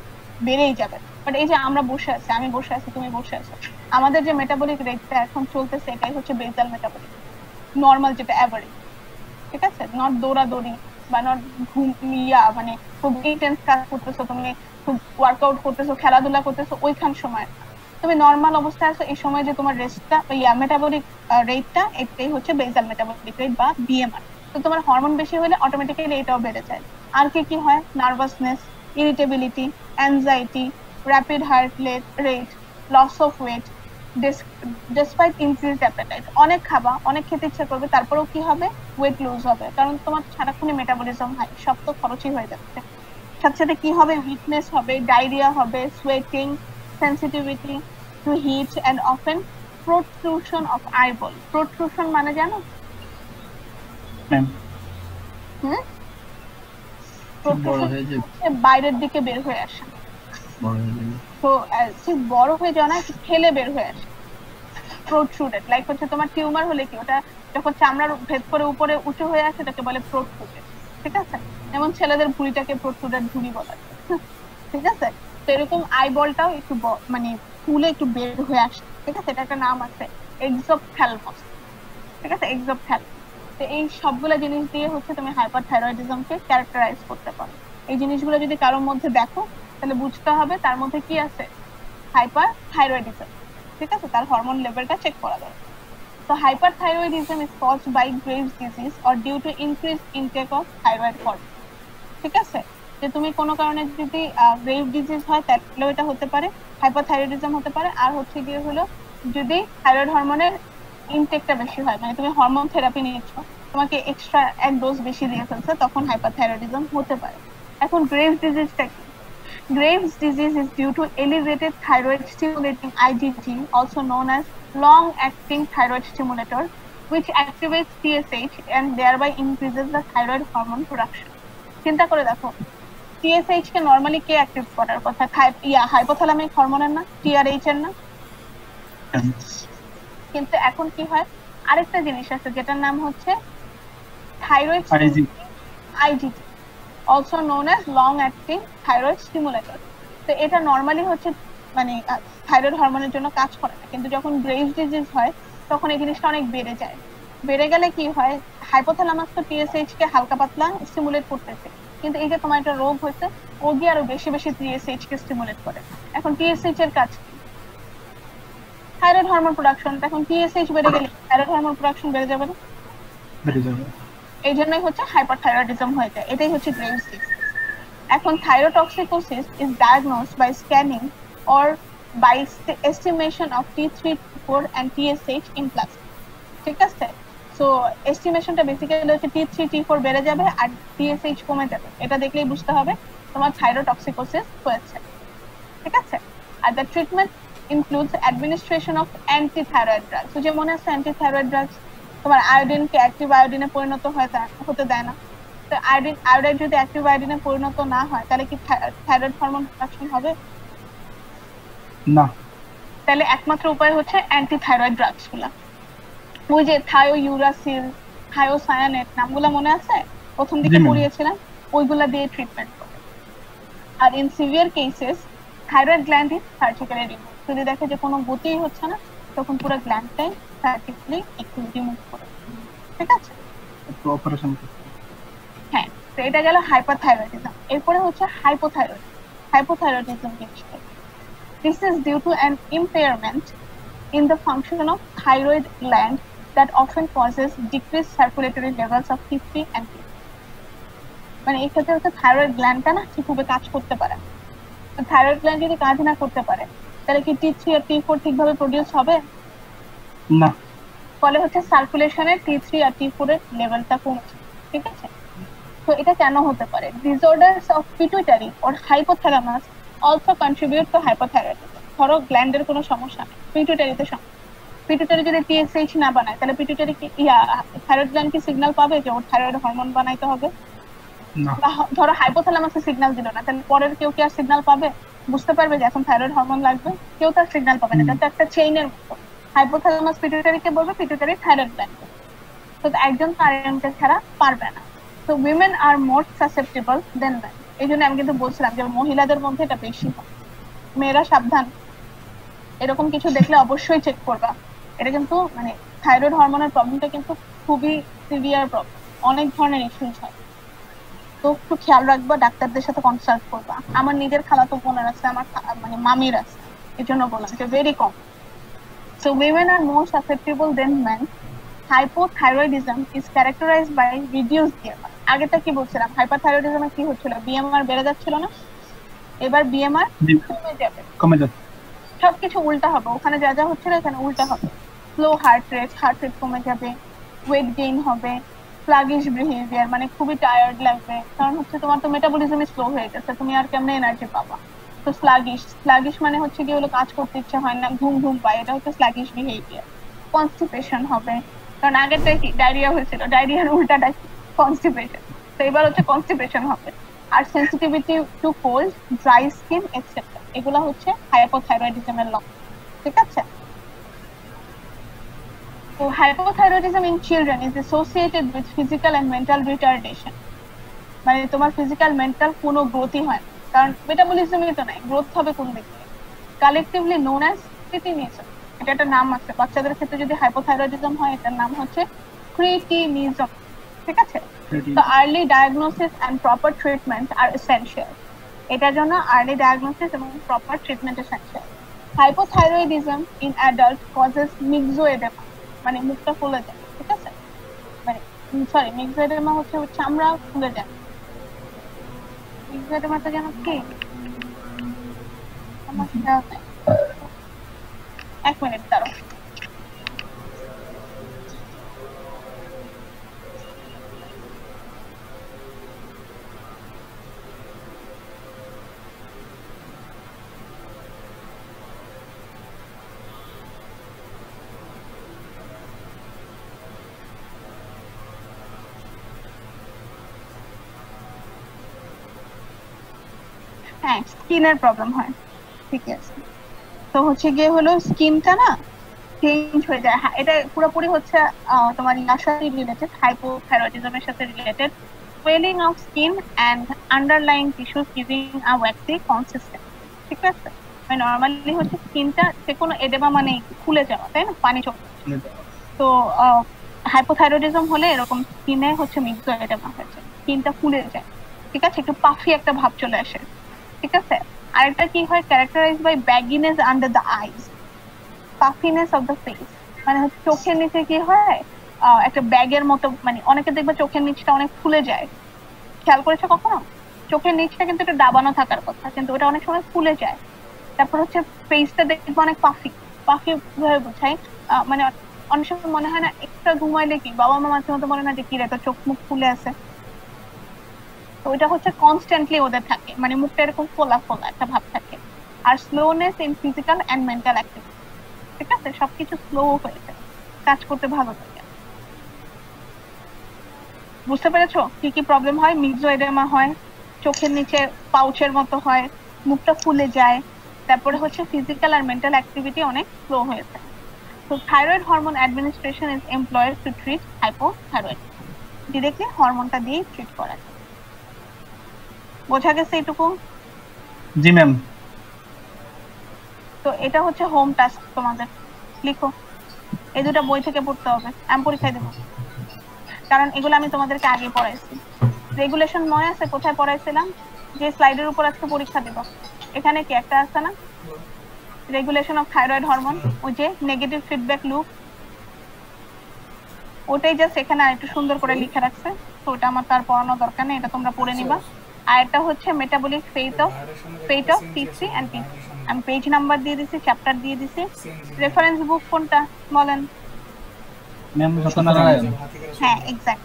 বেড়েই যাবে। বাট এই যে আমরা বসে আছি, আমি বসে আছি, তুমি বসে আছো, আমাদের যে মেটাবলিক রেটটা এখন চলতেছে এটাই হচ্ছে বেসাল মেটাবলিক নরমাল, যেটা অ্যাভারেজ। ঠিক আছে, নট দৌড়াদৌড়ি বা নট মানে খুব ইন্টেন্স কাজ করতেছো, তুমি খুব ওয়ার্কআউট করতেছো, খেলাধুলা করতেছো, ওইখান সময় তুমি নরমাল অবস্থায় আছো, এই সময় যে তোমার রেস্টটা মেটাবলিক রেটটা, এটাই হচ্ছে বেসাল মেটাবলিক রেট বা বিএমআর। তো তোমার হরমোন বেশি হলে অটোমেটিক্যালি এটাও বেড়ে যায়। আর কি হয়? Nervousness, irritability, anxiety, rapid heart rate, loss of weight despite increased appetite. অনেক খাবা, অনেক খেতে ইচ্ছা করবে, তারপরেও কি হবে? ওয়েট লুজ হবে, কারণ তোমার সারাক্ষণই মেটাবলিজম হাই, সব তো খরচই হয়ে যাচ্ছে। সাথে সাথে কি হবে? উইকনেস হবে, ডায়রিয়া হবে, sweating, sensitivity to heat and often protrusion of eyeball. Protrusion মানে জানো? বাইরের দিকে বের হয়ে আসে, তো বড় হয়ে যাও না, ঠেলে বের হয়ে আসে, প্রোট্রুডেড। লাইক হচ্ছে তোমার টিউমার হলে কি ওটা যখন চামড়ার ভেদ করে উপরে উঁচু হয়ে আসে তাকে বলে প্রোট্রুডেড। ঠিক আছে, যেমন ছেলেদের ভুঁড়িটাকে প্রোট্রুডেড ভুঁড়ি বলা হয়। ঠিক আছে, তো এরকম আইবলটাও একটু মানে ফুলে একটু বের হয়ে আসে। ঠিক আছে, এটা একটা নাম আছে এক্সোপথ্যালমাস। ঠিক আছে, এক্সোপথ্যালমাস। তো এই সবগুলো জিনিস দিয়ে হচ্ছে তুমি হাইপারথাইরয়েডিজমকে ক্যারেক্টারাইজ করতে পারো। এই জিনিসগুলো যদি কারোর মধ্যে দেখো তাহলে বুঝতে হবে তার মধ্যে কি আছে, হাইপারথাইরয়েডিজম। ঠিক আছে, তার হরমোন লেভেলটা চেক করা দরকার। তো hyperthyroidism is caused by Graves' disease or due to increased intake of thyroid hormone. ঠিক আছে, যে তুমি কোনো কারণে যদি গ্রেভ ডিজিজ হয় তাহলে এটা হতে পারে, হাইপারথাইরয়েডিজম হতে পারে। আর হচ্ছে গিয়ে হলো যদি থাইরয়েড হরমোনের ইনটেকটা বেশি হয়, মানে তুমি হরমোন থেরাপি নিয়েছ, তোমাকে এক্সট্রা এক ডোজ বেশি দিয়ে ফেলছে, তখন হাইপারথাইরয়েডিজম হতে পারে। এখন গ্রেভস ডিজিজটা কি? Graves' disease is due to elevated thyroid stimulating IgG, also known as long-acting thyroid stimulator, which activates TSH and thereby increases the thyroid hormone production. চিন্তা করে দেখো, TSH কে নরমালি কে অ্যাক্টিভ করার কথা? হাইপোথ্যালামিক হরমোনের না, TRH এর না? কিন্তু এখন কি হয়, আরেকটা জিনিস আছে যেটার নাম হচ্ছে thyroid IGT, also known as long acting thyroid stimulator. তো এটা নরমালি হচ্ছে মানে থাইরয়েড হরমোনের জন্য কাজ করে না, কিন্তু যখন গ্রেভস ডিজিজ হয় তখন এই জিনিসটা অনেক বেড়ে যায়। বেড়ে গেলে কি হয়, হাইপোথ্যালামাস তো TSH কে হালকা পাতলা স্টিমুলেট করতেছে, কিন্তু এই যে তোমার একটা রোগ হয়েছে ও গিয়ে আরো বেশি বেশি TSH কে স্টিমুলেট করে। এখন TSH এর কাজ কি? Thyroid hormone production. এখন TSH বেড়ে গেলে থাইরয়েড হরমোন প্রোডাকশন বেড়ে যাবে না? বেড়ে যাবে। এই জন্যই হচ্ছে হাইপারথাইরয়েডিজম হয়ে যায়, এটাই হচ্ছে গ্রেভস ডিজিজ। এখন thyrotoxicosis is diagnosed by scanning or by estimation of T3, T4 and TSH in plasma. ঠিক আছে? সো এস্টিমেশনটা বেসিক্যালি হচ্ছে T3, T4 বেড়ে যাবে আর TSH কমে যাবে, এটা দেখলেই বুঝতে হবে তোমার thyrotoxicosis হয়েছে। ঠিক আছে? আর the treatment includes administration of anti-thyroid drugs. তো যে মনে আছে anti-thyroid drugs তোমার আয়োডিনকে অ্যাক্টিভ আয়োডিনে পরিণত হতে দেয় না। তো আয়োডাইড যদি অ্যাক্টিভ আয়োডিনে পরিণত না হয় তাহলে কি থাইরয়েড হরমোন প্রোডাকশন হবে না? তাহলে একমাত্র উপায় হচ্ছে অ্যান্টি থাইরয়েড ড্রাগস গুলা। ওই যে থায়োইউরাসিল, থায়োসায়ানেট নামগুলো মনে আছে প্রথম দিকে পড়িয়েছিলাম, ওইগুলা দিয়ে ট্রিটমেন্ট করে। আর in severe cases thyroid gland is surgically remove. যদি দেখে যে কোনো গতিই হচ্ছে না তখন পুরো গ্ল্যান্ডটাই সার্জিক্যালি একটু রিমুভ করে। ঠিক আছে? অপারেশন। হ্যাঁ, তো এটা গেল হাইপারথাইরয়েডিজম। এরপরে হচ্ছে হাইপোথাইরয়েডিজম জিনিসটা। This is due to an impairment in the function of thyroid gland that often causes decreased circulatory levels of T3 and T4. মানে এই ক্ষেত্রে হচ্ছে থাইরয়েড গ্ল্যান্ডটা না ঠিকভাবে কাজ করতে পারে। থাইরয়েড গ্ল্যান্ড যদি কাজ না করতে পারে তাহলে কি T3 আর T4 ঠিকভাবে প্রডিউস হবে না। ফলে হচ্ছে সার্কুলেশনে T3 আর T4 এর লেভেলটা কমছে। ঠিক আছে? তো এটা কেন হতে পারে? Disorders of pituitary or hypothalamus also contribute to hypothyroidism. ধরো গ্ল্যান্ডের কোনো সমস্যা নেই, পিটুইটারিতে সমস্যা। পিটুইটারি যদি TSH না বানায় তাহলে পিটুইটারি কি থাইরয়েড গ্ল্যান্ড কি সিগন্যাল পাবে যে ওর থাইরয়েড হরমোন বানাইতে হবে? না। ধরো হাইপোথ্যালামাসে সিগন্যাল দিল না, তাহলে পরের কেউ কি আর সিগন্যাল পাবে? বুঝতে পারবে যে এখন থাইরয়েড হরমোন লাগবে? কেউ তার সিগন্যাল পাবে না। এটা একটা চেইনের মতো। হাইপোথ্যালামাস পিটুইটারিকে বলবে, পিটুইটারি থাইরয়েড গ্ল্যান্ড। তো একজন তো আরেকজনকে ছাড়া পারবে না। So women are more susceptible than men. এই জন্য আমি কিন্তু বলছিলাম যে মহিলাদের মধ্যে এটা বেশি হয়। মেয়েরা সাবধান, এরকম কিছু দেখলে অবশ্যই চেক করবা। এটা কিন্তু মানে থাইরয়েড হরমোনের প্রবলেমটা কিন্তু খুবই সিভিয়ার প্রবলেম, অনেক ধরনের ইস্যুস হয়। তো একটু খেয়াল রাখবা, ডাক্তারদের সাথে কনসাল্ট করবা। আমার নিজের খালাতো বোনের আছে, আমার মানে মামির আছে, এই জন্য বললাম যে very com. So women are more susceptible than men. Hypothyroidism is characterized by reduced BMR. আগেটা কি বলছিলাম, হাইপারথাইরয়েডিজমে কি হচ্ছিল, BMR বেড়ে যাচ্ছিল না, এবার BMR কমে যাচ্ছে। সবকিছু উল্টা হবে, ওখানে যা যা হচ্ছিল এখানে উল্টা হবে। স্লো হার্ট রেট কমে যাবে, ওয়েট গেইন হবে, স্লাগিশ বিহেভিয়ার মানে খুবই টায়ার্ড লাগবে, কারণ হচ্ছে তোমার তো মেটাবলিজমই স্লো হয়ে গেছে, তুমি আর কেমনে এনার্জি পাবা। তো স্লাগিশ মানে হচ্ছে কি হলো, কাজ করতে ইচ্ছে হয় না, ঘুম ঘুম পায়, এটা হচ্ছে স্লাগিশ বিহেভিয়ার। কনস্টিপেশন হবে, কারণ আগেরটা কি ডায়রিয়া হয়েছিল, ডায়রিয়ার উল্টাটা কনস্টিপেশন, তো এবার হচ্ছে কনস্টিপেশন হবে। আর sensitivity to cold, dry skin etcetera, এগুলো হচ্ছে হাইপোথাইরয়েডিজমের লক্ষণ। ঠিক আছে? তো hypothyroidism in children is associated with physical and mental retardation. মানে তোমার ফিজিক্যাল মেন্টাল কোনো গ্রোথই হয় না, কারণ মেটাবলিজমই তো নাই, গ্রোথ হবে কোন দিক থেকে? কালেকটিভলি নোন অ্যাজ ক্রিটিনিজম, এটা একটা নাম আছে। বাচ্চাদের ক্ষেত্রে যদি হাইপোথাইরয়েডিজম হয় এটার নাম হচ্ছে ক্রিটিনিজম। ঠিক আছে? তো early diagnosis and proper treatment are essential. এটার জন্য আর্লি ডায়াগনোসিস এবং proper treatment essential. Hypothyroidism in adult causes myxoedema, মানে মুখটা ফুলে যায়। ঠিক আছে? মানে সরি, মিক্সোএডেমা হচ্ছে চামড়া ফুলে যায়। মিক্সোএডেমাটা যেন কি আমার খেয়াল নেই, এক মিনিট দাঁড়াও। হ্যাঁ স্কিনের প্রবলেম হয়, ঠিক আছে। তো হচ্ছে গিয়ে হলো স্কিনটা না চেঞ্জ হয়ে যায়, এটা পুরোপুরি হচ্ছে তোমার ইয়ার সাথে রিলেটেড, হাইপোথাইরয়েডিজমের সাথে related. swelling of skin and underlying tissues giving a waxy consistency, ঠিক আছে। মানে নরমালি হচ্ছে স্কিনটা যে কোনো এডেমা মানে ফুলে যাওয়া, তাই না, পানি চোখ। তো হাইপোথাইরয়েডিজম হলে এরকম স্কিনে হচ্ছে মিক্সড এডেমা হয়েছে, স্কিনটা ফুলে যায়, ঠিক আছে, একটু পাফি একটা ভাব চলে আসে, ঠিক আছে। আরেকটা কি হয়, characterised by bagginess under the eyes, puffiness of the face, মানে হচ্ছে চোখের নিচে কি হয় একটা ব্যাগের মতো, মানে অনেকে দেখবে চোখের নিচটা অনেক ফুলে যায়, খেয়াল করেছো কখনো? চোখের নিচটা কিন্তু একটু ডাবানো থাকার কথা, কিন্তু ওটা অনেক সময় ফুলে যায়। তারপর হচ্ছে ফেসটা দেখবে অনেক পাফি, পাফি ভাবে বোঝাই মানে অনেক সময় মনে হয় না এক্সট্রা ঘুমাইলে কি, বাবা মা মাঝে মধ্যে মনে না যে কি রে তোর চোখ মুখ ফুলে আছে, তো ওইটা হচ্ছে কনস্ট্যান্টলি ওদের থাকে, মানে মুখটা এরকম ফোলা ফোলা একটা ভাব থাকে। আর slowness in physical and mental activity, ঠিক আছে, সবকিছু স্লো হয়েছে, কাজ করতে ভালো লাগে। বুঝতে পেরেছো কি কি প্রবলেম হয়? মিক্সোএডেমা হয়, চোখের নিচে পাউচের মতো হয়, মুখটা ফুলে যায়, তারপরে হচ্ছে ফিজিক্যাল আর মেন্টাল অ্যাক্টিভিটি অনেক স্লো হয়েছে। তো thyroid hormone administration is employed to treat hypothyroid, directly হরমোনটা দিয়ে ট্রিট করা যায়। বোঝা গেছে এইটুকু? জি ম্যাম। তো এটা হচ্ছে হোম টাস্ক তোমাদের, লিখো, এই দুটো বই থেকে পড়তে হবে, আমি পরীক্ষায় দেবো, কারণ এগুলো আমি তোমাদেরকে আগে পড়াইছি। রেগুলেশন 9 আছে, কোথায় পড়াইছিলাম, যে স্লাইডের উপর আজকে পরীক্ষা দেব, এখানে কি একটা আছে না, রেগুলেশন অফ থাইরয়েড হরমোন, ওই যে নেগেটিভ ফিডব্যাক লুপ, ওটাই জাস্ট এখানে আরেকটু সুন্দর করে লিখে রাখছে, তো ওটা আমার তার পড়ানো দরকার নেই, এটা তোমরা পড়ে নিবা। আর এটা হচ্ছে metabolic fate of T3 and T4, আমি পেজ নাম্বার দিয়ে দিছি, চ্যাপ্টার দিয়ে দিছি। রেফারেন্স বুক কোনটা বলেন? ম্যাম সত্যনারায়ণ। হ্যাঁ এক্স্যাক্ট,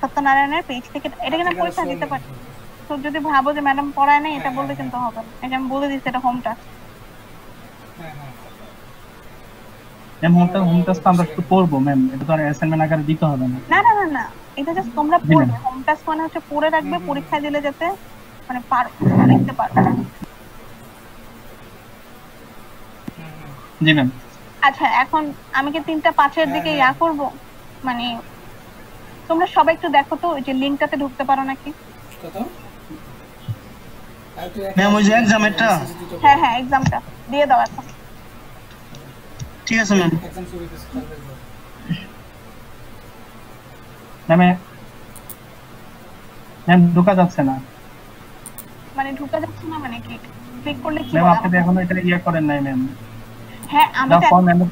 সত্যনারায়ণের পেজ থেকে। এটা কিনা পরীক্ষা দিতে পারি, তো যদি ভাবো যে ম্যাডাম পড়ায় নাই এটা বললে কিন্তু হবে না, এটা আমি বলে দিচ্ছি, এটা home task. Ma'am home task আমরা একটু পড়বো ম্যাম, এটা তো আর অ্যাসাইনমেন্ট আকারে দিতে হবে না। না না না না, এটা জাস্ট তোমরা পড়বে, হোম টাস্ক মানে হচ্ছে পড়ে রাখবে, পরীক্ষায় দিলে যাতে মানে পারো, লিখতে পারো। জি ম্যাম। আচ্ছা এখন আমি কি 3:05 দিকে ইয়া করব, মানে তোমরা সবাই একটু দেখো তো ওই যে লিংকটাতে ঢুকতে পারো নাকি? ম্যাম ওই যে এক্সামটা, হ্যাঁ হ্যাঁ এক্সামটা দিয়ে দাও এখন। ঠিক আছে ম্যাম। ম্যাম ঢোকা যাচ্ছে না, মানে ঢুকা যাচ্ছে না মানে কি, ক্লিক করলে কি ম্যাম হয়? আপনি এখন এটা ইয়া করেন নাই ম্যাম, হ্যাঁ আমি the form member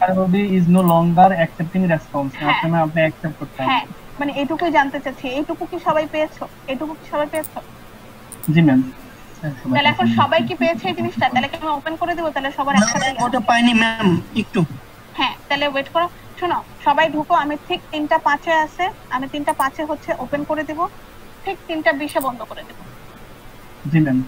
is no longer accepting response, আপনি অ্যাকসেপ্ট করতে হবে। হ্যাঁ মানে এইটুকুই জানতে চাচ্ছি, এইটুকু কি সবাই পেয়েছো? এইটুকু কি সবাই পেয়েছো? জি ম্যাম। তাহলে এখন সবাই কি পেয়েছে এই জিনিসটা? তাহলে কি আমি ওপেন করে দেব, তাহলে সবার একসাথে? ওটা পাইনি ম্যাম, একটু হ্যাঁ তাহলে ওয়েট করো, শোনো সবাই ঢুকো, আমি ঠিক 3:05 আছে, আমি 3:05 হচ্ছে ওপেন করে দেব, ঠিক 3:20 বন্ধ করে দেব। জি ম্যাম।